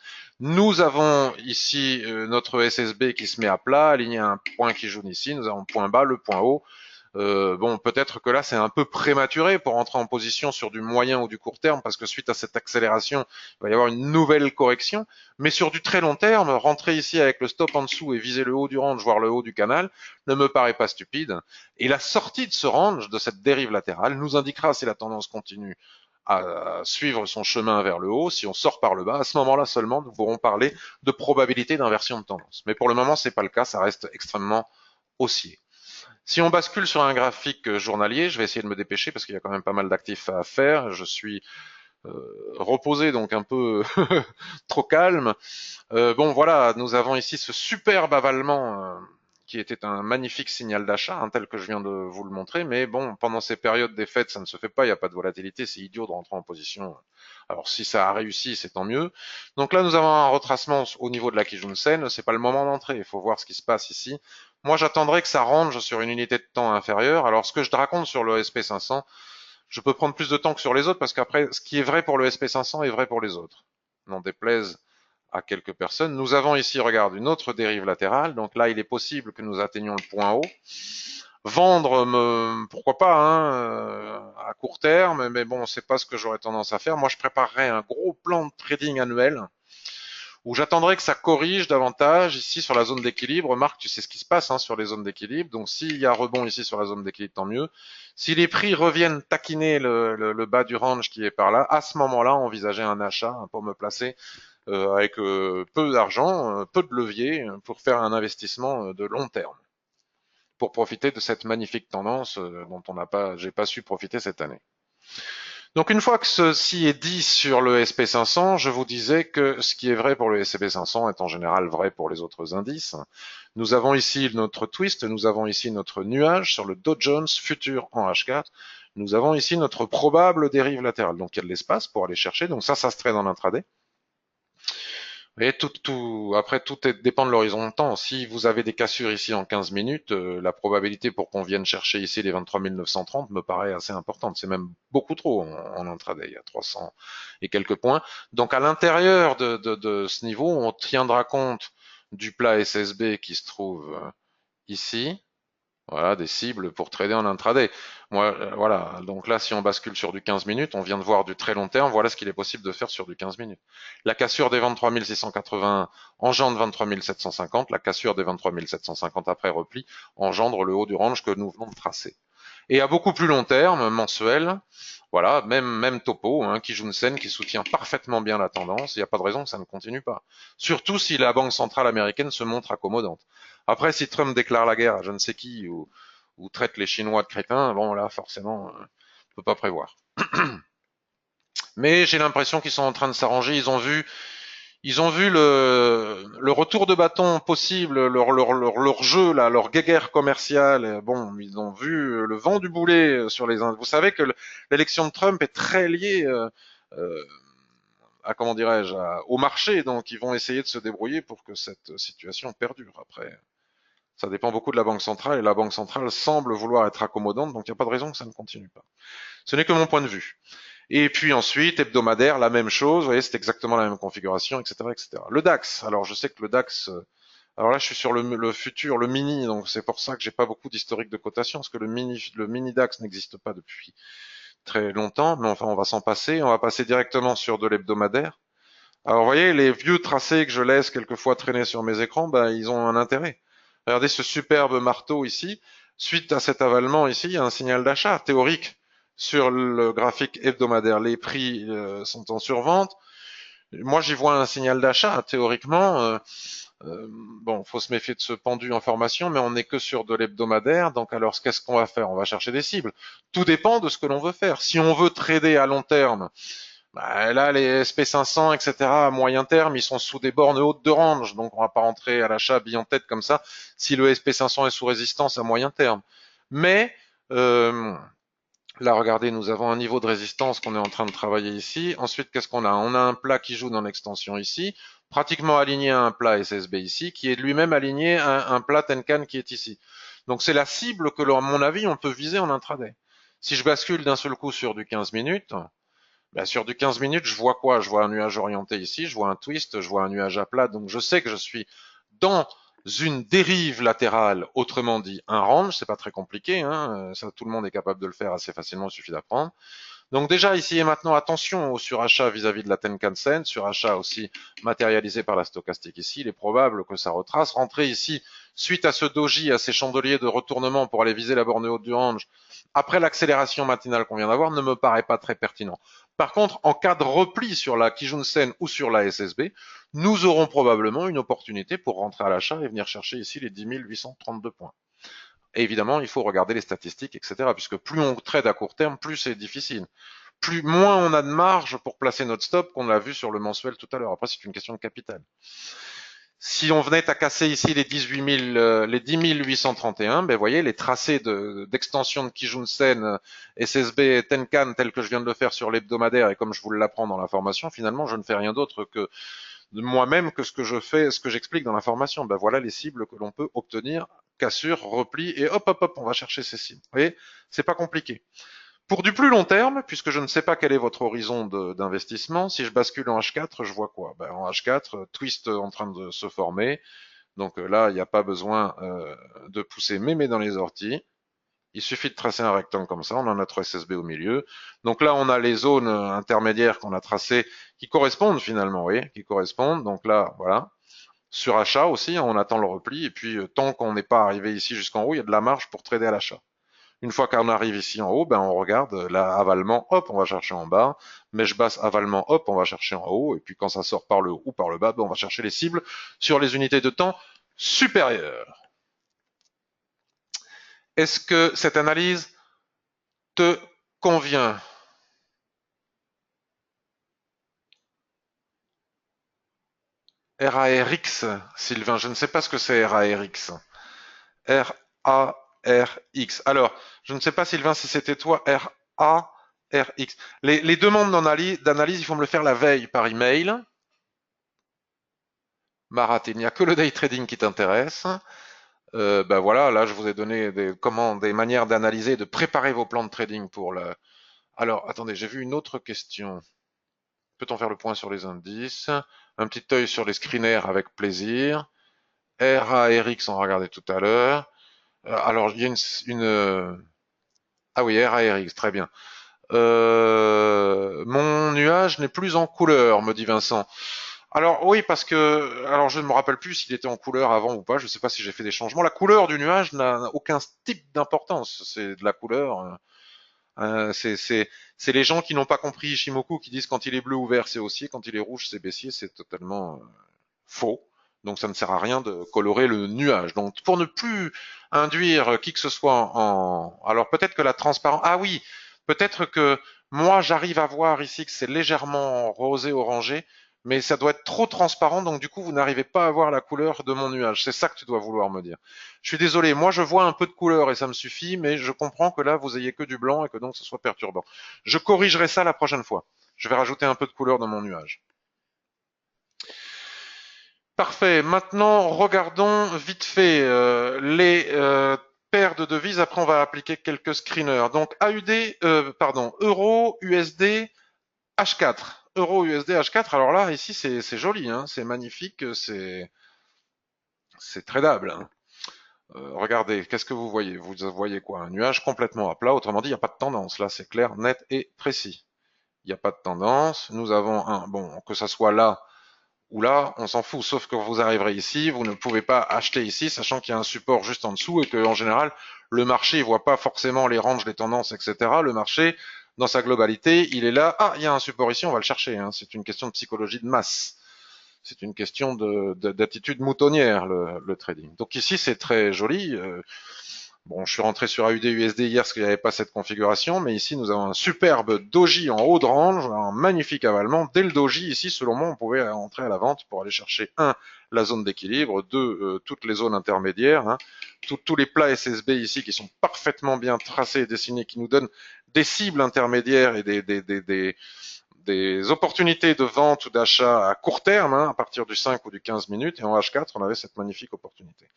Nous avons ici notre SSB qui se met à plat, aligné à un point qui jaune ici. Nous avons le point bas, le point haut. Bon, peut-être que là, c'est un peu prématuré pour entrer en position sur du moyen ou du court terme, parce que suite à cette accélération, il va y avoir une nouvelle correction. Mais sur du très long terme, rentrer ici avec le stop en dessous et viser le haut du range, voire le haut du canal, ne me paraît pas stupide. Et la sortie de ce range, de cette dérive latérale, nous indiquera si la tendance continue à suivre son chemin vers le haut. Si on sort par le bas, à ce moment-là seulement, nous pourrons parler de probabilité d'inversion de tendance. Mais pour le moment, c'est pas le cas, ça reste extrêmement haussier. Si on bascule sur un graphique journalier, je vais essayer de me dépêcher parce qu'il y a quand même pas mal d'actifs à faire. Je suis reposé, donc un peu trop calme. Bon, voilà, nous avons ici ce superbe avalement qui était un magnifique signal d'achat, tel que je viens de vous le montrer. Mais bon, pendant ces périodes des fêtes, ça ne se fait pas, il n'y a pas de volatilité, c'est idiot de rentrer en position. Alors si ça a réussi, c'est tant mieux. Donc là, nous avons un retracement au niveau de la Kijun-sen. C'est pas le moment d'entrer. Il faut voir ce qui se passe ici. Moi, j'attendrai que ça range sur une unité de temps inférieure. Alors, ce que je te raconte sur le SP500, je peux prendre plus de temps que sur les autres parce qu'après, ce qui est vrai pour le SP500 est vrai pour les autres. N'en déplaise à quelques personnes. Nous avons ici, regarde, une autre dérive latérale. Donc là, il est possible que nous atteignions le point haut. Vendre, pourquoi pas, hein, à court terme, mais bon, c'est pas ce que j'aurais tendance à faire. Moi, je préparerais un gros plan de trading annuel où j'attendrai que ça corrige davantage ici sur la zone d'équilibre. Marc, tu sais ce qui se passe hein, sur les zones d'équilibre. Donc s'il y a rebond ici sur la zone d'équilibre, tant mieux. Si les prix reviennent taquiner le bas du range qui est par là, à ce moment-là, envisager un achat hein, pour me placer avec peu d'argent, peu de levier, pour faire un investissement de long terme, pour profiter de cette magnifique tendance dont j'ai pas su profiter cette année. Donc une fois que ceci est dit sur le SP500, je vous disais que ce qui est vrai pour le SP500 est en général vrai pour les autres indices. Nous avons ici notre twist, nous avons ici notre nuage sur le Dow Jones futur en H4. Nous avons ici notre probable dérive latérale. Donc il y a de l'espace pour aller chercher. Donc ça se trade en intraday. Et après, dépend de l'horizon de temps. Si vous avez des cassures ici en 15 minutes, la probabilité pour qu'on vienne chercher ici les 23 930 me paraît assez importante. C'est même beaucoup trop en intraday. Il y a 300 et quelques points. Donc, à l'intérieur de ce niveau, on tiendra compte du plat SSB qui se trouve ici. Voilà, des cibles pour trader en intraday. Moi, voilà. Donc là, si on bascule sur du 15 minutes, on vient de voir du très long terme. Voilà ce qu'il est possible de faire sur du 15 minutes. La cassure des 23 680 engendre 23 750. La cassure des 23 750 après repli engendre le haut du range que nous venons de tracer. Et à beaucoup plus long terme, mensuel, voilà, même topo, hein, Kijun-sen qui soutient parfaitement bien la tendance. Il n'y a pas de raison que ça ne continue pas. Surtout si la Banque centrale américaine se montre accommodante. Après, si Trump déclare la guerre à je ne sais qui ou traite les Chinois de crétins, bon là, forcément, on ne peut pas prévoir. Mais j'ai l'impression qu'ils sont en train de s'arranger. Ils ont vu le retour de bâton possible, leur jeu, là, leur guéguerre commerciale. Bon, ils ont vu le vent du boulet sur les. Vous savez que l'élection de Trump est très liée euh, à comment dirais-je, au marché, donc ils vont essayer de se débrouiller pour que cette situation perdure. Après, ça dépend beaucoup de la Banque centrale et la Banque centrale semble vouloir être accommodante, donc il n'y a pas de raison que ça ne continue pas. Ce n'est que mon point de vue. Et puis ensuite, hebdomadaire, la même chose, vous voyez, c'est exactement la même configuration, etc., etc. Le DAX, alors je sais que le DAX, alors là je suis sur le futur, le mini, donc c'est pour ça que j'ai pas beaucoup d'historique de cotation, parce que le mini DAX n'existe pas depuis très longtemps, mais enfin on va s'en passer, on va passer directement sur de l'hebdomadaire. Alors vous voyez, les vieux tracés que je laisse quelquefois traîner sur mes écrans, ben, ils ont un intérêt. Regardez ce superbe marteau ici. Suite à cet avalement ici, il y a un signal d'achat théorique sur le graphique hebdomadaire. Les prix sont en survente. Moi, j'y vois un signal d'achat théoriquement. Bon, faut se méfier de ce pendu en formation, mais on n'est que sur de l'hebdomadaire. Donc alors, qu'est-ce qu'on va faire? On va chercher des cibles. Tout dépend de ce que l'on veut faire. Si on veut trader à long terme, bah, là, les SP500, etc., à moyen terme, ils sont sous des bornes hautes de range, donc on va pas rentrer à l'achat bille en tête comme ça si le SP500 est sous résistance à moyen terme. Mais là, regardez, nous avons un niveau de résistance qu'on est en train de travailler ici. Ensuite, qu'est-ce qu'on a? On a un plat qui joue dans l'extension ici, pratiquement aligné à un plat SSB ici, qui est lui-même aligné à un plat Tenkan qui est ici. Donc c'est la cible que, à mon avis, on peut viser en intraday. Si je bascule d'un seul coup sur du 15 minutes, ben, sur du 15 minutes, je vois quoi? Je vois un nuage orienté ici, je vois un twist, je vois un nuage à plat, donc je sais que je suis dans une dérive latérale, autrement dit un range, c'est pas très compliqué, hein, ça tout le monde est capable de le faire assez facilement, il suffit d'apprendre. Donc déjà ici et maintenant, attention au surachat vis-à-vis de la Tenkan-sen, surachat aussi matérialisé par la stochastique ici, il est probable que ça retrace. Rentrer ici, suite à ce doji, à ces chandeliers de retournement pour aller viser la borne haute du range, après l'accélération matinale qu'on vient d'avoir, ne me paraît pas très pertinent. Par contre, en cas de repli sur la Kijun-sen ou sur la SSB, nous aurons probablement une opportunité pour rentrer à l'achat et venir chercher ici les 10 832 points. Et évidemment, il faut regarder les statistiques, etc. Puisque plus on trade à court terme, plus c'est difficile. Moins on a de marge pour placer notre stop, qu'on l'a vu sur le mensuel tout à l'heure. Après, c'est une question de capital. Si on venait à casser ici les 18 000, les 10 831, ben, vous voyez, les tracés d'extension de Kijun-sen, SSB, Tenkan, tel que je viens de le faire sur l'hebdomadaire et comme je vous l'apprends dans la formation, finalement, je ne fais rien d'autre que de moi-même que ce que je fais, ce que j'explique dans la formation. Ben voilà les cibles que l'on peut obtenir, cassure, repli, et hop, hop, hop, on va chercher ces cibles. Vous voyez, c'est pas compliqué. Pour du plus long terme, puisque je ne sais pas quel est votre horizon d'investissement, si je bascule en H4, je vois quoi? Ben, en H4, twist en train de se former. Donc là, il n'y a pas besoin de pousser mémé dans les orties. Il suffit de tracer un rectangle comme ça, on a notre SSB au milieu. Donc là, on a les zones intermédiaires qu'on a tracées qui correspondent finalement, vous voyez, qui correspondent. Donc là, voilà. Sur achat aussi, on attend le repli. Et puis, tant qu'on n'est pas arrivé ici jusqu'en haut, il y a de la marge pour trader à l'achat. Une fois qu'on arrive ici en haut, ben on regarde là avalement, hop, on va chercher en bas. Mèche basse avalement, hop, on va chercher en haut. Et puis quand ça sort par le haut ou par le bas, ben on va chercher les cibles sur les unités de temps supérieures. Est-ce que cette analyse te convient? RARX, Sylvain, je ne sais pas ce que c'est RARX. RARX. Alors, je ne sais pas, Sylvain, si c'était toi, RARX. Les demandes d'analyse, il faut me le faire la veille par email. Marat, il n'y a que le day trading qui t'intéresse. Ben voilà, là, je vous ai donné des manières d'analyser, de préparer vos plans de trading pour le. Alors, attendez, j'ai vu une autre question. Peut-on faire le point sur les indices? Un petit œil sur les screeners avec plaisir. RARX, on regardait tout à l'heure. Alors, il y a ah oui, RARX, très bien. Mon nuage n'est plus en couleur, me dit Vincent. Alors oui, parce que alors je ne me rappelle plus s'il était en couleur avant ou pas. Je ne sais pas si j'ai fait des changements. La couleur du nuage n'a aucun type d'importance. C'est de la couleur. C'est les gens qui n'ont pas compris Ishimoku qui disent quand il est bleu ou vert c'est haussier, quand il est rouge c'est baissier. C'est totalement faux. Donc ça ne sert à rien de colorer le nuage. Donc pour ne plus induire qui que ce soit en... Alors peut-être que la transparence... Ah oui, peut-être que moi j'arrive à voir ici que c'est légèrement rosé orangé, mais ça doit être trop transparent, donc du coup vous n'arrivez pas à voir la couleur de mon nuage. C'est ça que tu dois vouloir me dire. Je suis désolé, moi je vois un peu de couleur et ça me suffit, mais je comprends que là vous ayez que du blanc et que donc ce soit perturbant. Je corrigerai ça la prochaine fois. Je vais rajouter un peu de couleur dans mon nuage. Parfait. Maintenant, regardons vite fait les paires de devises. Après, on va appliquer quelques screeners. Donc, AUD, pardon, Euro, USD, H4. Euro, USD, H4. Alors là, ici, c'est joli, hein, c'est magnifique, c'est tradable, hein. Regardez, qu'est-ce que vous voyez? Vous voyez quoi? Un nuage complètement à plat. Autrement dit, il n'y a pas de tendance. Là, c'est clair, net et précis. Il n'y a pas de tendance. Nous avons bon, que ça soit là où là, on s'en fout, sauf que vous arriverez ici, vous ne pouvez pas acheter ici, sachant qu'il y a un support juste en dessous et que en général, le marché ne voit pas forcément les ranges, les tendances, etc. Le marché, dans sa globalité, il est là, ah, il y a un support ici, on va le chercher, hein. C'est une question de psychologie de masse. C'est une question d'attitude moutonnière, le trading. Donc ici, c'est très joli. Bon, je suis rentré sur AUD-USD hier parce qu'il n'y avait pas cette configuration, mais ici nous avons un superbe doji en haut de range, un magnifique avalement. Dès le doji, ici, selon moi, on pouvait entrer à la vente pour aller chercher la zone d'équilibre, toutes les zones intermédiaires, hein, tous les plats SSB ici qui sont parfaitement bien tracés et dessinés, qui nous donnent des cibles intermédiaires et des opportunités de vente ou d'achat à court terme, hein, à partir du 5 ou du 15 minutes, et en H4, on avait cette magnifique opportunité.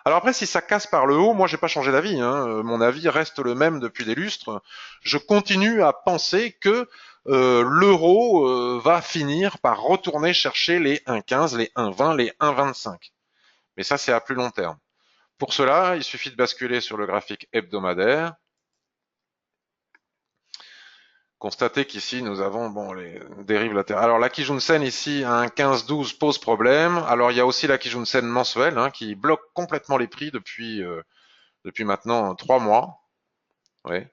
Alors après, si ça casse par le haut, moi j'ai pas changé d'avis, hein. Mon avis reste le même depuis des lustres. Je continue à penser que l'euro va finir par retourner chercher les 1,15, les 1,20, les 1,25. Mais ça, c'est à plus long terme. Pour cela, il suffit de basculer sur le graphique hebdomadaire. Constatez qu'ici, nous avons bon, les dérives latérales. Alors, la Kijun-sen ici, à un 15-12 pose problème. Alors, il y a aussi la Kijun-sen mensuelle hein, qui bloque complètement les prix depuis maintenant 3 mois. Oui.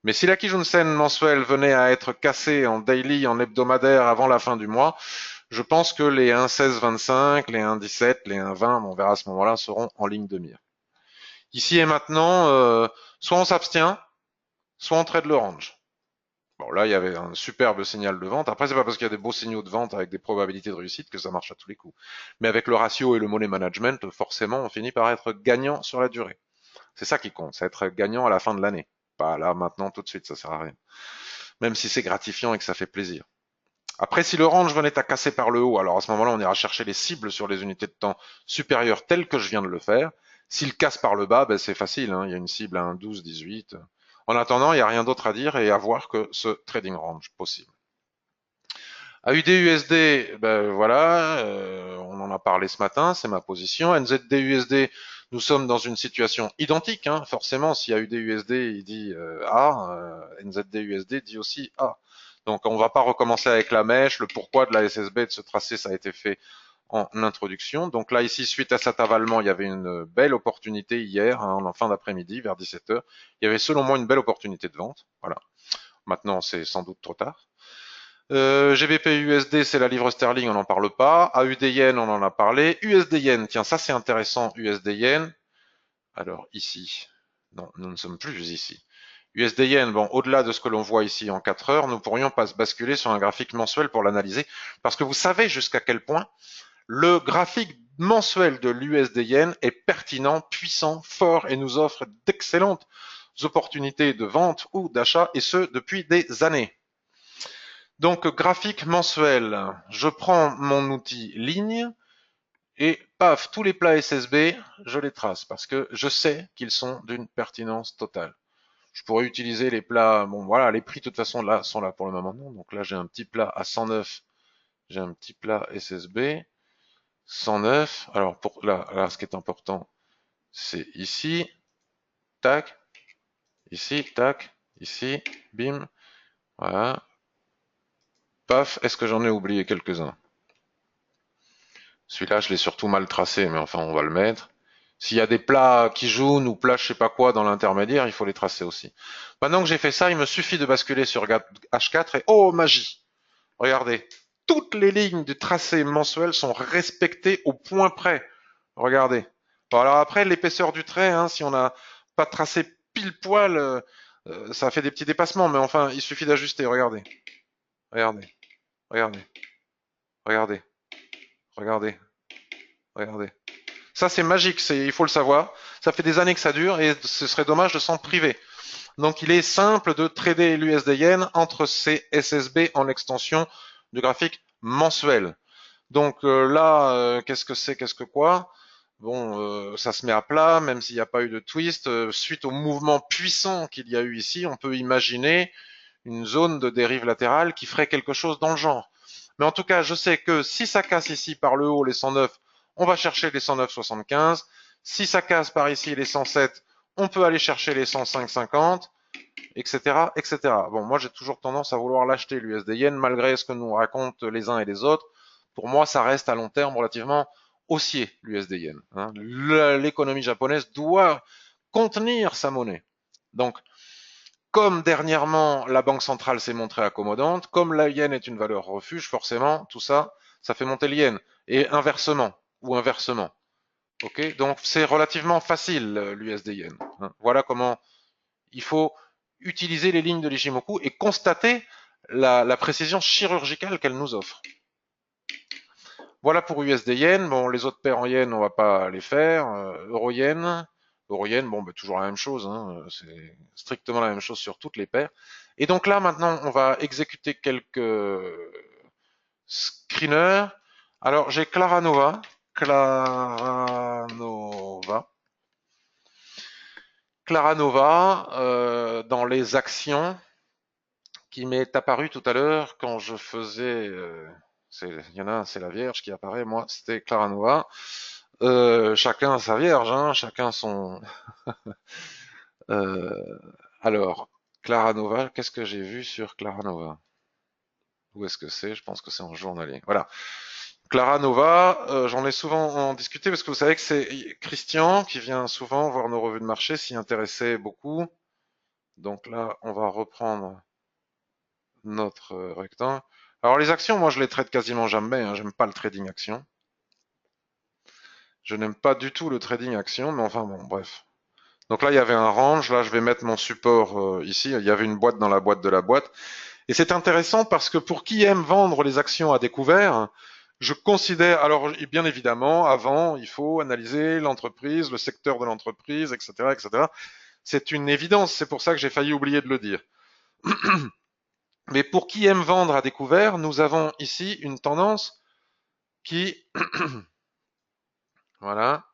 Mais si la Kijun-sen mensuelle venait à être cassée en daily, en hebdomadaire avant la fin du mois, je pense que les 1,1625, les 1,17, les 1,20, on verra à ce moment-là, seront en ligne de mire. Ici et maintenant, soit on s'abstient, soit on trade le range. Bon, là, il y avait un superbe signal de vente. Après, c'est pas parce qu'il y a des beaux signaux de vente avec des probabilités de réussite que ça marche à tous les coups. Mais avec le ratio et le money management, forcément, on finit par être gagnant sur la durée. C'est ça qui compte, c'est être gagnant à la fin de l'année. Pas là, maintenant, tout de suite, ça sert à rien. Même si c'est gratifiant et que ça fait plaisir. Après, si le range venait à casser par le haut, alors à ce moment-là, on ira chercher les cibles sur les unités de temps supérieures telles que je viens de le faire. S'il casse par le bas, ben c'est facile, hein. Il y a une cible à 1,12, 18. En attendant, il n'y a rien d'autre à dire et à voir que ce trading range possible. AUD-USD, ben voilà, on en a parlé ce matin, c'est ma position. NZD-USD, nous sommes dans une situation identique, hein, forcément, si AUD-USD il dit A, NZD-USD dit aussi A. Donc on va pas recommencer avec la mèche, le pourquoi de la SSB de ce tracé, ça a été fait en introduction. Donc là, ici, suite à cet avalement, il y avait une belle opportunité hier, hein, en fin d'après-midi, vers 17 heures. Il y avait selon moi une belle opportunité de vente. Voilà. Maintenant, c'est sans doute trop tard. GBP USD, c'est la livre sterling, on n'en parle pas. AUD Yen, on en a parlé. USD Yen, tiens, ça c'est intéressant, USD Yen. Alors ici, non, nous ne sommes plus ici. USD Yen, bon, au-delà de ce que l'on voit ici en 4 heures, nous pourrions pas basculer sur un graphique mensuel pour l'analyser, parce que vous savez jusqu'à quel point le graphique mensuel de l'USD Yen est pertinent, puissant, fort et nous offre d'excellentes opportunités de vente ou d'achat, et ce depuis des années. Donc, graphique mensuel, je prends mon outil ligne et paf, tous les plats SSB, je les trace parce que je sais qu'ils sont d'une pertinence totale. Je pourrais utiliser les plats, bon voilà, les prix de toute façon là sont là pour le moment. Donc là, j'ai un petit plat à 109, j'ai un petit plat SSB 109. Alors pour là, ce qui est important, c'est ici, tac, ici, tac, ici, bim, voilà, paf. Est-ce que j'en ai oublié quelques-uns? Celui-là, je l'ai surtout mal tracé, mais enfin, on va le mettre. S'il y a des plats qui jaunent ou plats je sais pas quoi dans l'intermédiaire, il faut les tracer aussi. Maintenant que j'ai fait ça, il me suffit de basculer sur H4 et oh magie! Regardez, toutes les lignes du tracé mensuel sont respectées au point près. Regardez. Bon, alors après, l'épaisseur du trait, hein, si on n'a pas tracé pile poil, ça fait des petits dépassements, mais enfin, il suffit d'ajuster. Regardez, regardez, regardez, regardez, regardez, regardez. Ça, c'est magique, il faut le savoir. Ça fait des années que ça dure et ce serait dommage de s'en priver. Donc, il est simple de trader l'USD Yen entre ces SSB en extension du graphique mensuel. Donc là, qu'est-ce que quoi? Bon, ça se met à plat, même s'il n'y a pas eu de twist. Suite au mouvement puissant qu'il y a eu ici, on peut imaginer une zone de dérive latérale qui ferait quelque chose dans le genre. Mais en tout cas, je sais que si ça casse ici par le haut les 109, on va chercher les 109,75. Si ça casse par ici les 107, on peut aller chercher les 105,50, etc., etc. Bon, moi j'ai toujours tendance à vouloir l'acheter l'USD Yen malgré ce que nous racontent les uns et les autres. Pour moi, ça reste à long terme relativement haussier l'USD Yen. Hein. L'économie japonaise doit contenir sa monnaie. Donc, comme dernièrement la Banque centrale s'est montrée accommodante, comme la yen est une valeur refuge, forcément, tout ça, ça fait monter le yen. Et inversement, ou inversement. Ok, donc c'est relativement facile l'USD yen. Hein. Voilà comment il faut utiliser les lignes de l'Ichimoku et constater la précision chirurgicale qu'elle nous offre. Voilà pour USD yen. Bon, les autres paires en yen, on va pas les faire. Euro yen. Euro yen, bon, bah, toujours la même chose. Hein. C'est strictement la même chose sur toutes les paires. Et donc là, maintenant, on va exécuter quelques screeners. Alors, j'ai Claranova. Claranova. Claranova, dans les actions, qui m'est apparu tout à l'heure quand je faisais. Il y en a un, c'est la Vierge qui apparaît. Moi, c'était Claranova. Chacun sa Vierge, hein, chacun son. Euh, alors, Claranova, qu'est-ce que j'ai vu sur Claranova? Où est-ce que c'est? Je pense que c'est en journalier. Voilà. Claranova, j'en ai souvent en discuté parce que vous savez que c'est Christian qui vient souvent voir nos revues de marché, s'y intéressait beaucoup. Donc là, on va reprendre notre rectangle. Alors les actions, moi je les traite quasiment jamais, hein, j'aime pas le trading action. Je n'aime pas du tout le trading action, mais enfin bon, bref. Donc là il y avait un range, là je vais mettre mon support ici, il y avait une boîte dans la boîte de la boîte. Et c'est intéressant parce que pour qui aime vendre les actions à découvert, je considère, alors bien évidemment, avant, il faut analyser l'entreprise, le secteur de l'entreprise, etc., etc. C'est une évidence, c'est pour ça que j'ai failli oublier de le dire. Mais pour qui aime vendre à découvert, nous avons ici une tendance qui, voilà,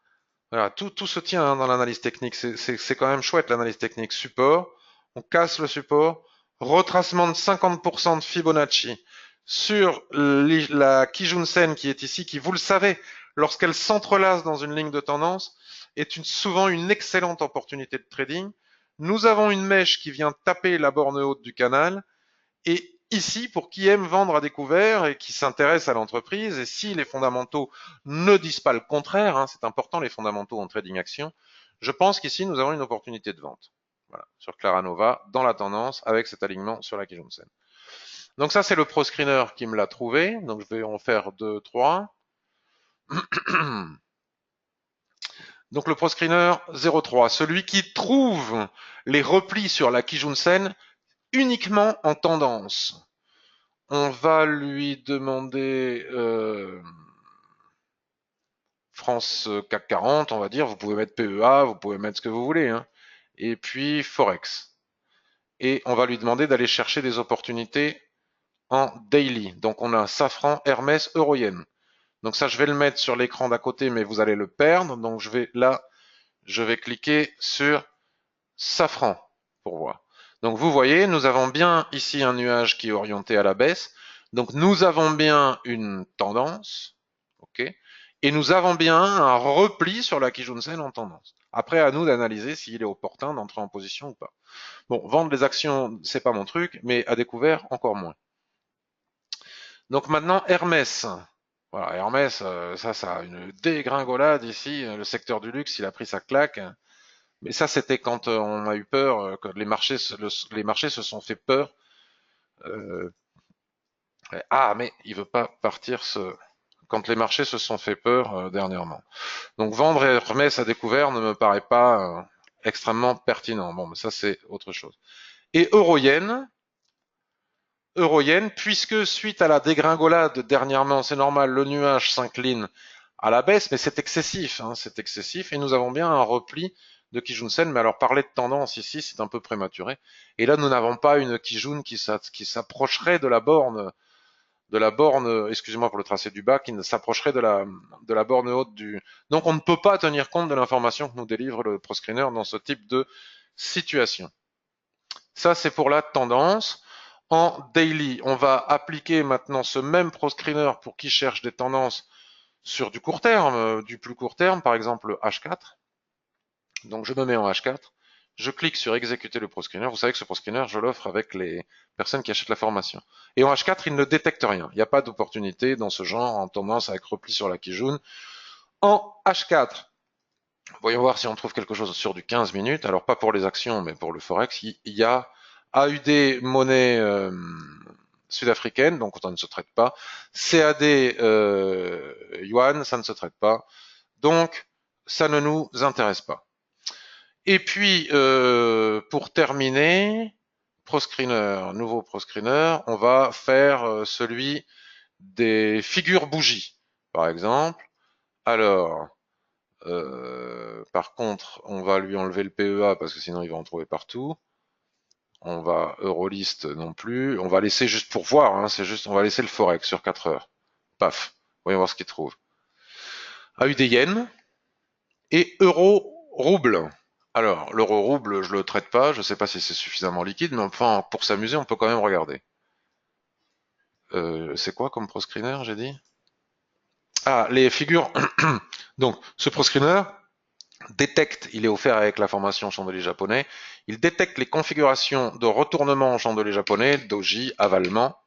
tout se tient hein, dans l'analyse technique. C'est quand même chouette l'analyse technique. Support, on casse le support, retracement de 50% de Fibonacci sur la Kijun-sen qui est ici, qui, vous le savez, lorsqu'elle s'entrelace dans une ligne de tendance, est souvent une excellente opportunité de trading. Nous avons une mèche qui vient taper la borne haute du canal, et ici, pour qui aime vendre à découvert et qui s'intéresse à l'entreprise, et si les fondamentaux ne disent pas le contraire, hein, c'est important les fondamentaux en trading action, je pense qu'ici nous avons une opportunité de vente. Voilà, sur Claranova, dans la tendance, avec cet alignement sur la Kijun-sen. Donc ça, c'est le ProScreener qui me l'a trouvé. Donc je vais en faire 2, 3. Donc le ProScreener 03, celui qui trouve les replis sur la Kijun-sen uniquement en tendance. On va lui demander France CAC 40, on va dire. Vous pouvez mettre PEA, vous pouvez mettre ce que vous voulez. Hein. Et puis Forex. Et on va lui demander d'aller chercher des opportunités en daily. Donc on a Safran, Hermès, Euroyen. Donc ça, je vais le mettre sur l'écran d'à côté, mais vous allez le perdre. Donc je vais cliquer sur Safran pour voir. Donc vous voyez, nous avons bien ici un nuage qui est orienté à la baisse. Donc nous avons bien une tendance, ok, et nous avons bien un repli sur la Kijun-sen en tendance. Après, à nous d'analyser s'il est opportun d'entrer en position ou pas. Bon, vendre les actions, c'est pas mon truc, mais à découvert, encore moins. Donc maintenant, Hermès. Voilà, Hermès, ça a une dégringolade ici. Le secteur du luxe, il a pris sa claque. Mais ça, c'était quand on a eu peur, que les marchés se sont fait peur. Euh, mais il veut pas partir quand les marchés se sont fait peur dernièrement. Donc vendre Hermès à découvert ne me paraît pas extrêmement pertinent. Bon, mais ça c'est autre chose. Et Euroyen, puisque suite à la dégringolade dernièrement, c'est normal, le nuage s'incline à la baisse, mais c'est excessif, hein, c'est excessif, et nous avons bien un repli de Kijun-sen, mais alors parler de tendance ici, c'est un peu prématuré. Et là, nous n'avons pas une Kijun qui s'approcherait de la borne, excusez-moi pour le tracé du bas, qui s'approcherait de la borne haute du. Donc, on ne peut pas tenir compte de l'information que nous délivre le ProScreener dans ce type de situation. Ça, c'est pour la tendance. En daily, on va appliquer maintenant ce même ProScreener pour qui cherche des tendances sur du court terme, du plus court terme, par exemple H4. Donc je me mets en H4, je clique sur exécuter le ProScreener. Vous savez que ce ProScreener, je l'offre avec les personnes qui achètent la formation. Et en H4, il ne détecte rien. Il n'y a pas d'opportunité dans ce genre en tendance avec repli sur la Kijun. En H4, voyons voir si on trouve quelque chose sur du 15 minutes. Alors pas pour les actions, mais pour le Forex. Il y a AUD monnaie sud-africaine, donc ça ne se traite pas. CAD yuan, ça ne se traite pas. Donc ça ne nous intéresse pas. Et puis pour terminer, ProScreener, nouveau ProScreener, on va faire celui des figures bougies, par exemple. Alors, par contre, on va lui enlever le PEA parce que sinon il va en trouver partout. On va Eurolist non plus. On va laisser juste pour voir, hein, c'est juste, on va laisser le Forex sur 4 heures. Paf, voyons voir ce qu'il trouve. AUD Yen et Euro-Rouble. Alors, l'euro-rouble, je le traite pas, je sais pas si c'est suffisamment liquide, mais enfin, pour s'amuser, on peut quand même regarder. C'est quoi comme proscreener, j'ai dit? Ah, les figures. Donc, ce proscreener détecte, il est offert avec la formation chandelier japonais, il détecte les configurations de retournement en chandelier japonais, doji, avalement,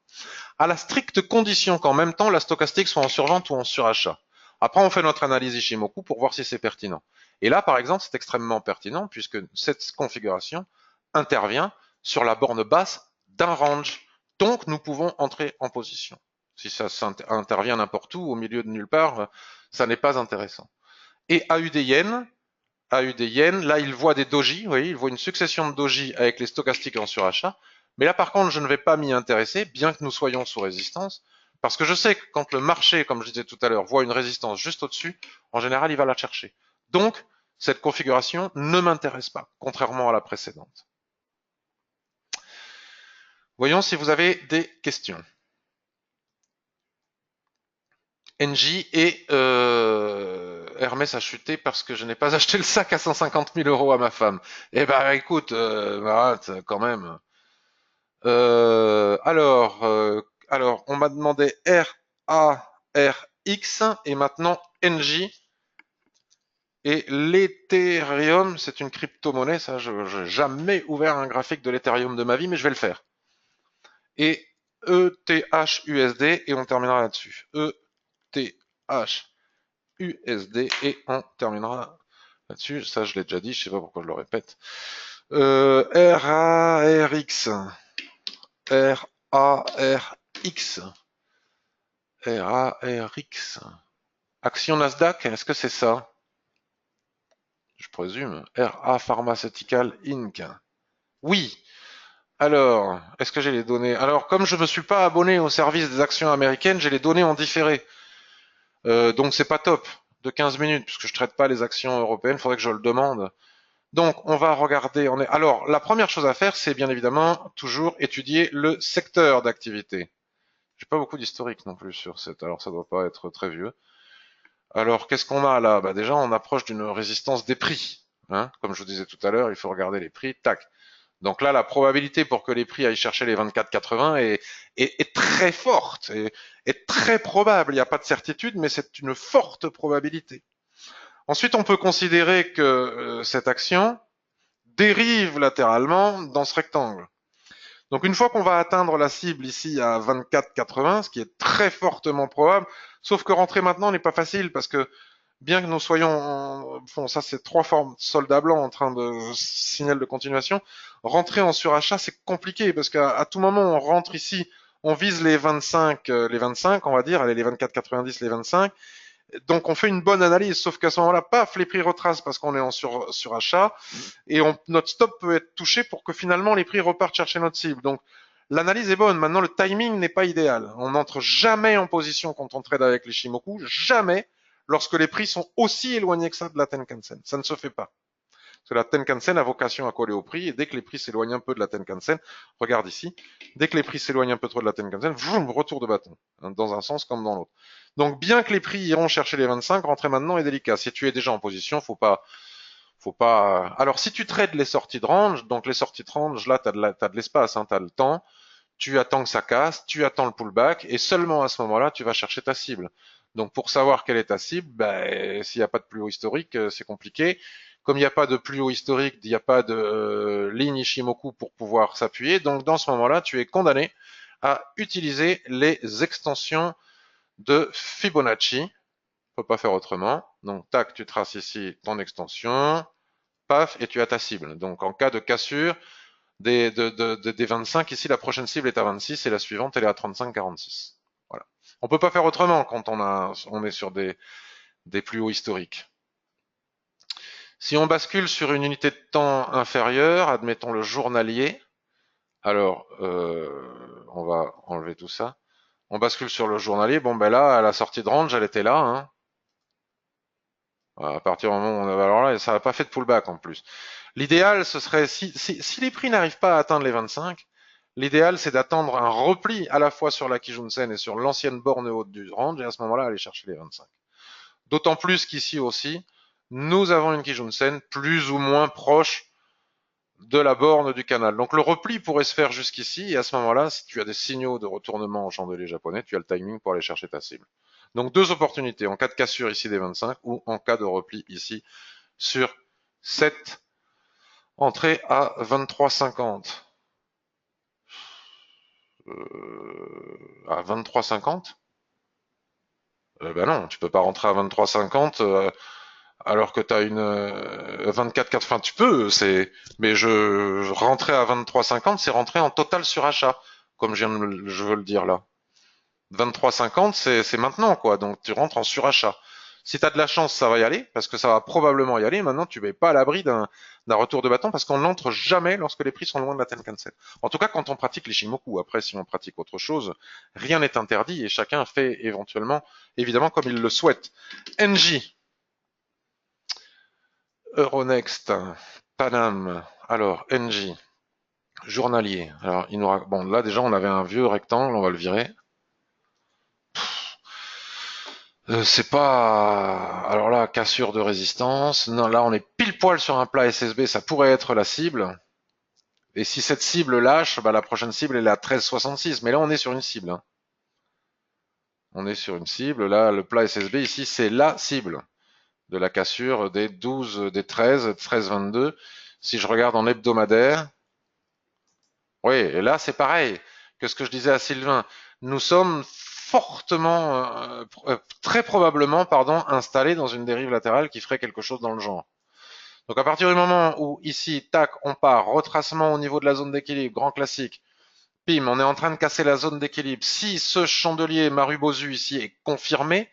à la stricte condition qu'en même temps la stochastique soit en survente ou en surachat. Après, on fait notre analyse Ishimoku pour voir si c'est pertinent. Et là, par exemple, c'est extrêmement pertinent puisque cette configuration intervient sur la borne basse d'un range. Donc, nous pouvons entrer en position. Si ça intervient n'importe où, au milieu de nulle part, ça n'est pas intéressant. Et AUD Yen, là, il voit des doji, vous voyez, il voit une succession de doji avec les stochastiques en surachat. Mais là, par contre, je ne vais pas m'y intéresser, bien que nous soyons sous résistance, parce que je sais que quand le marché, comme je disais tout à l'heure, voit une résistance juste au-dessus, en général, il va la chercher. Donc, cette configuration ne m'intéresse pas, contrairement à la précédente. Voyons si vous avez des questions. NJ et Hermès a chuté parce que je n'ai pas acheté le sac à 150 000 euros à ma femme. Eh ben, écoute, quand même. Alors, on m'a demandé RARX et maintenant NJ. Et l'Ethereum, c'est une crypto-monnaie. Ça, je n'ai jamais ouvert un graphique de l'Ethereum de ma vie, mais je vais le faire. Et ETHUSD, et on terminera là-dessus. ETHUSD, et on terminera là-dessus. Ça, je l'ai déjà dit, je sais pas pourquoi je le répète. RARX. RARX. RARX. Action Nasdaq, est-ce que c'est ça? Je présume. RA Pharmaceutical Inc. Oui. Alors, est-ce que j'ai les données? Alors, comme je ne me suis pas abonné au service des actions américaines, j'ai les données en différé. Donc, c'est pas top de 15 minutes, puisque je traite pas les actions européennes, il faudrait que je le demande. Donc, on va regarder. Alors, la première chose à faire, c'est bien évidemment toujours étudier le secteur d'activité. J'ai pas beaucoup d'historique non plus sur cette, alors ça doit pas être très vieux. Alors, qu'est-ce qu'on a là? Bah déjà, on approche d'une résistance des prix. Hein. Comme je vous disais tout à l'heure, il faut regarder les prix. Tac. Donc là, la probabilité pour que les prix aillent chercher les 24,80 est très forte, est très probable. Il n'y a pas de certitude, mais c'est une forte probabilité. Ensuite, on peut considérer que cette action dérive latéralement dans ce rectangle. Donc une fois qu'on va atteindre la cible ici à 24,80, ce qui est très fortement probable, sauf que rentrer maintenant n'est pas facile parce que bien que nous soyons, bon, ça c'est trois formes soldats blancs en train de signal de continuation, rentrer en surachat c'est compliqué parce qu'à tout moment on rentre ici, on vise les 25, on va dire, allez les 24,90, les 25, donc on fait une bonne analyse, sauf qu'à ce moment-là, paf, les prix retracent parce qu'on est en surachat et notre stop peut être touché pour que finalement les prix repartent chercher notre cible. Donc l'analyse est bonne. Maintenant, le timing n'est pas idéal. On n'entre jamais en position quand on trade avec les Shimoku, jamais lorsque les prix sont aussi éloignés que ça de la Tenkan-sen. Ça ne se fait pas. Parce que la Tenkan-sen a vocation à coller au prix, et dès que les prix s'éloignent un peu de la Tenkan-sen, regarde ici, dès que les prix s'éloignent un peu trop de la Tenkan-sen, vroom, retour de bâton, hein, dans un sens comme dans l'autre. Donc bien que les prix iront chercher les 25, rentrer maintenant est délicat. Si tu es déjà en position, faut pas. Alors si tu trades les sorties de range, donc les sorties de range, là t'as de l'espace, hein, t'as le temps. Tu attends que ça casse, tu attends le pullback, et seulement à ce moment-là, tu vas chercher ta cible. Donc pour savoir quelle est ta cible, ben, s'il n'y a pas de plus haut historique, c'est compliqué. Comme il n'y a pas de plus haut historique, il n'y a pas de ligne Ishimoku pour pouvoir s'appuyer. Donc dans ce moment-là, tu es condamné à utiliser les extensions de Fibonacci. On ne peut pas faire autrement. Donc tac, tu traces ici ton extension, paf, et tu as ta cible. Donc en cas de cassure, des 25. Ici, la prochaine cible est à 26 et la suivante, elle est à 35,46. Voilà. On peut pas faire autrement quand on est sur des plus hauts historiques. Si on bascule sur une unité de temps inférieure, admettons le journalier, alors on va enlever tout ça. On bascule sur le journalier. Bon, ben là, à la sortie de range, elle était là. Hein. À partir du moment où on avait, alors là, ça n'a pas fait de pullback en plus. L'idéal, ce serait, si les prix n'arrivent pas à atteindre les 25, l'idéal, c'est d'attendre un repli à la fois sur la Kijun-sen et sur l'ancienne borne haute du range, et à ce moment-là, aller chercher les 25. D'autant plus qu'ici aussi, nous avons une Kijun-sen plus ou moins proche de la borne du canal. Donc le repli pourrait se faire jusqu'ici, et à ce moment-là, si tu as des signaux de retournement en chandelier japonais, tu as le timing pour aller chercher ta cible. Donc deux opportunités, en cas de cassure ici des 25, ou en cas de repli ici sur cette entrée à 23,50. À 23,50 ben non, tu peux pas rentrer à 23,50 alors que tu as une 24,4. Enfin, tu peux, mais je rentrer à 23,50, c'est rentrer en total surachat, comme je veux le dire là. 23,50, c'est maintenant quoi, donc tu rentres en surachat. Si tu as de la chance, ça va y aller, parce que ça va probablement y aller. Maintenant, tu n'es pas à l'abri d'un retour de bâton, parce qu'on n'entre jamais lorsque les prix sont loin de la Tenkan-sen. En tout cas, quand on pratique les Shimoku. Après, si on pratique autre chose, rien n'est interdit et chacun fait éventuellement, évidemment, comme il le souhaite. NJ, Euronext, Panam, alors NJ, journalier. Alors, bon, là déjà, on avait un vieux rectangle, on va le virer. C'est pas... Alors là, cassure de résistance. Non, là, on est pile poil sur un plat SSB, ça pourrait être la cible. Et si cette cible lâche, bah, la prochaine cible elle est à 13,66. Mais là, on est sur une cible, hein. On est sur une cible. Là, le plat SSB ici, c'est la cible de la cassure des 12, des 13, 13,22. Si je regarde en hebdomadaire, oui, et là, c'est pareil que ce que je disais à Sylvain. Nous sommes fortement, très probablement, pardon, installés dans une dérive latérale qui ferait quelque chose dans le genre. Donc à partir du moment où ici, tac, on part, retracement au niveau de la zone d'équilibre, grand classique, pim, on est en train de casser la zone d'équilibre. Si ce chandelier Marubozu ici est confirmé,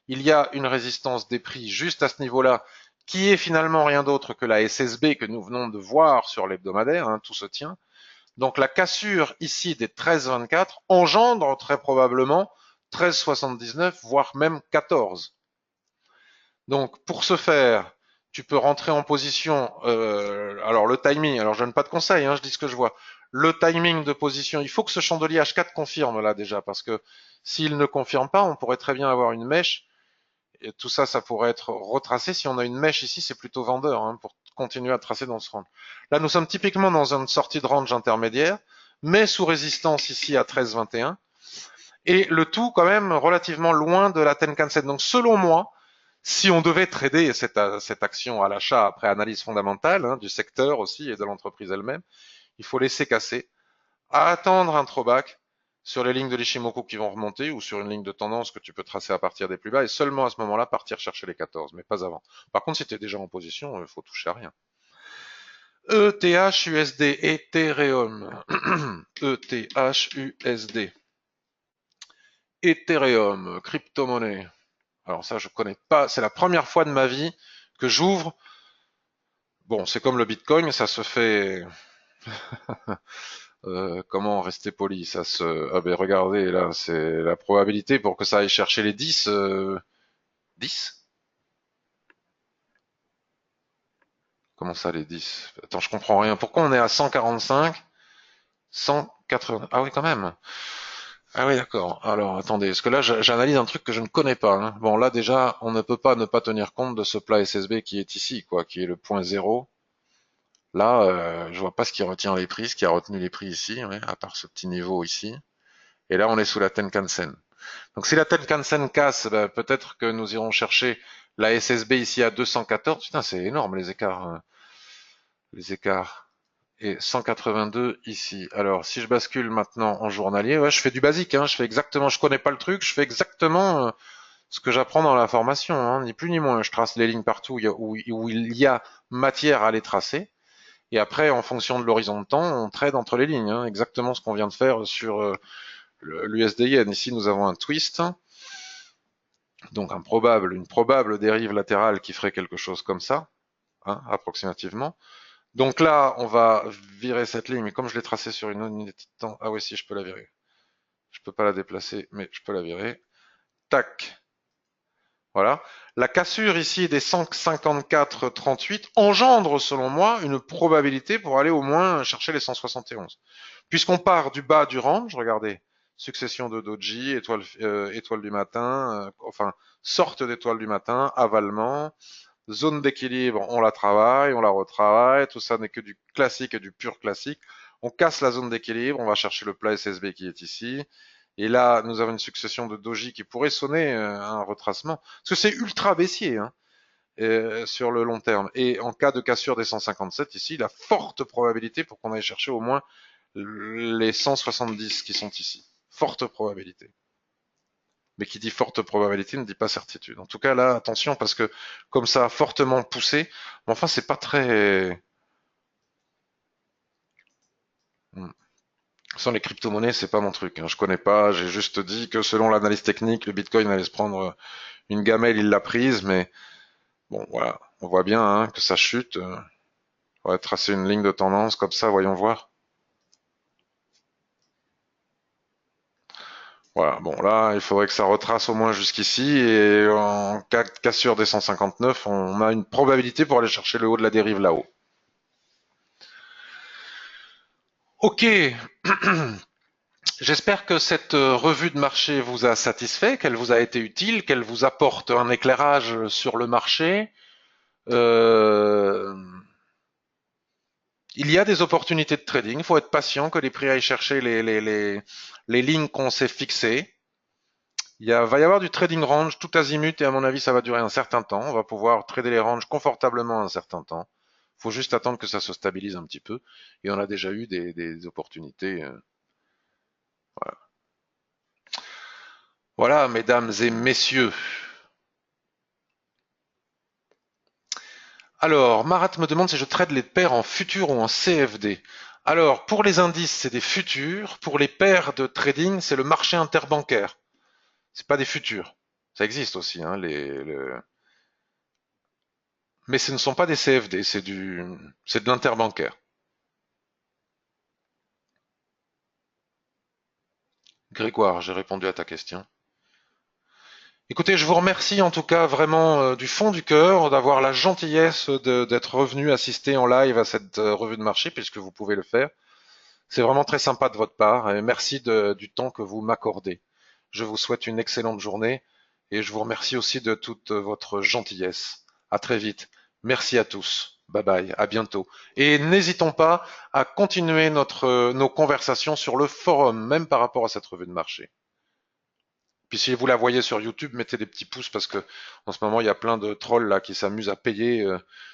il y a une résistance des prix juste à ce niveau-là, qui est finalement rien d'autre que la SSB que nous venons de voir sur l'hebdomadaire, hein, tout se tient. Donc la cassure ici des 13,24 engendre très probablement 13,79, voire même 14. Donc pour ce faire, tu peux rentrer en position. Alors le timing, alors je donne pas de conseils, hein, je dis ce que je vois. Le timing de position, il faut que ce chandelier H4 confirme là déjà, parce que s'il ne confirme pas, on pourrait très bien avoir une mèche. Et tout ça, ça pourrait être retracé. Si on a une mèche ici, c'est plutôt vendeur, hein, pour continuer à tracer dans ce range. Là, nous sommes typiquement dans une sortie de range intermédiaire, mais sous résistance ici à 13,21. Et le tout quand même relativement loin de la Tenkan-7. Donc selon moi, si on devait trader cette action à l'achat après analyse fondamentale, hein, du secteur aussi et de l'entreprise elle-même, il faut laisser casser, à attendre un throwback sur les lignes de l'Ishimoku qui vont remonter ou sur une ligne de tendance que tu peux tracer à partir des plus bas et seulement à ce moment-là partir chercher les 14, mais pas avant. Par contre, si tu es déjà en position, il faut toucher à rien. ETH USD, Ethereum. ETH USD. Ethereum, crypto-monnaie. Alors ça, je connais pas. C'est la première fois de ma vie que j'ouvre. Bon, c'est comme le Bitcoin, ça se fait. Comment rester poli? Ça se. Ah ben regardez, là, c'est la probabilité pour que ça aille chercher les 10. 10? Comment ça, les 10? Attends, je comprends rien. Pourquoi on est à 145? 180. Ah oui, quand même. Ah oui, d'accord. Alors, attendez, parce que là, j'analyse un truc que je ne connais pas, hein. Bon, là, déjà, on ne peut pas ne pas tenir compte de ce plat SSB qui est ici, quoi, qui est le point zéro. Là, je vois pas ce qui retient les prix, ce qui a retenu les prix ici, ouais, à part ce petit niveau ici. Et là, on est sous la Tenkan-sen. Donc, si la Tenkan-sen casse, bah, peut-être que nous irons chercher la SSB ici à 214. Putain, c'est énorme les écarts, hein. Les écarts. Et 182 ici. Alors, si je bascule maintenant en journalier, ouais, je fais du basique, hein, je fais exactement, je connais pas le truc, je fais exactement ce que j'apprends dans la formation, hein, ni plus ni moins. Je trace les lignes partout où il y a matière à les tracer. Et après, en fonction de l'horizon de temps, on trade entre les lignes, hein, exactement ce qu'on vient de faire sur l'USD Yen. Ici, nous avons un twist, donc une probable dérive latérale qui ferait quelque chose comme ça, hein, approximativement. Donc là, on va virer cette ligne, mais comme je l'ai tracée sur une unité de temps, ah oui, si, je peux la virer. Je peux pas la déplacer, mais je peux la virer. Tac. Voilà. La cassure ici des 154,38 engendre, selon moi, une probabilité pour aller au moins chercher les 171. Puisqu'on part du bas du range, regardez, succession de doji, étoile du matin, enfin, sorte d'étoile du matin, avalement, zone d'équilibre, on la travaille, on la retravaille, tout ça n'est que du classique et du pur classique. On casse la zone d'équilibre, on va chercher le plat SSB qui est ici. Et là, nous avons une succession de doji qui pourrait sonner un retracement. Parce que c'est ultra baissier, hein, sur le long terme. Et en cas de cassure des 157, ici, il a forte probabilité pour qu'on aille chercher au moins les 170 qui sont ici. Forte probabilité. Mais qui dit forte probabilité ne dit pas certitude. En tout cas, là, attention, parce que comme ça a fortement poussé, mais enfin, c'est pas très... Hmm. Sans les crypto-monnaies, c'est pas mon truc, hein. Je connais pas, j'ai juste dit que selon l'analyse technique, le Bitcoin allait se prendre une gamelle, il l'a prise, mais bon, voilà. On voit bien, hein, que ça chute. On va tracer une ligne de tendance comme ça, voyons voir. Voilà, bon là, il faudrait que ça retrace au moins jusqu'ici, et en cas de cassure des 159, on a une probabilité pour aller chercher le haut de la dérive là-haut. Ok, J'espère que cette revue de marché vous a satisfait, qu'elle vous a été utile, qu'elle vous apporte un éclairage sur le marché. Euh, il y a des opportunités de trading, il faut être patient, que les prix aillent chercher les lignes qu'on s'est fixées. Va y avoir du trading range tout azimut et à mon avis ça va durer un certain temps. On va pouvoir trader les ranges confortablement un certain temps. Il faut juste attendre que ça se stabilise un petit peu. Et on a déjà eu des opportunités. Voilà. Voilà, mesdames et messieurs. Alors, Marat me demande si je trade les paires en futur ou en CFD. Alors, pour les indices, c'est des futurs. Pour les paires de trading, c'est le marché interbancaire. C'est pas des futurs. Ça existe aussi, hein, mais ce ne sont pas des CFD, c'est de l'interbancaire. Grégoire, j'ai répondu à ta question. Écoutez, je vous remercie en tout cas vraiment du fond du cœur d'avoir la gentillesse d'être revenu assister en live à cette revue de marché puisque vous pouvez le faire. C'est vraiment très sympa de votre part et merci du temps que vous m'accordez. Je vous souhaite une excellente journée et je vous remercie aussi de toute votre gentillesse. À très vite. Merci à tous. Bye bye. À bientôt. Et n'hésitons pas à continuer nos conversations sur le forum, même par rapport à cette revue de marché. Puis si vous la voyez sur YouTube, mettez des petits pouces parce que en ce moment il y a plein de trolls là qui s'amusent à payer.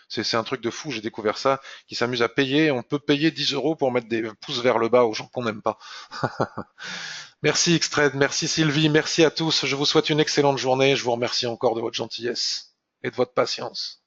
C'est un truc de fou, j'ai découvert ça, qui s'amusent à payer. On peut payer 10 euros pour mettre des pouces vers le bas aux gens qu'on n'aime pas. Merci Xtrade, merci Sylvie, merci à tous. Je vous souhaite une excellente journée. Je vous remercie encore de votre gentillesse et de votre patience.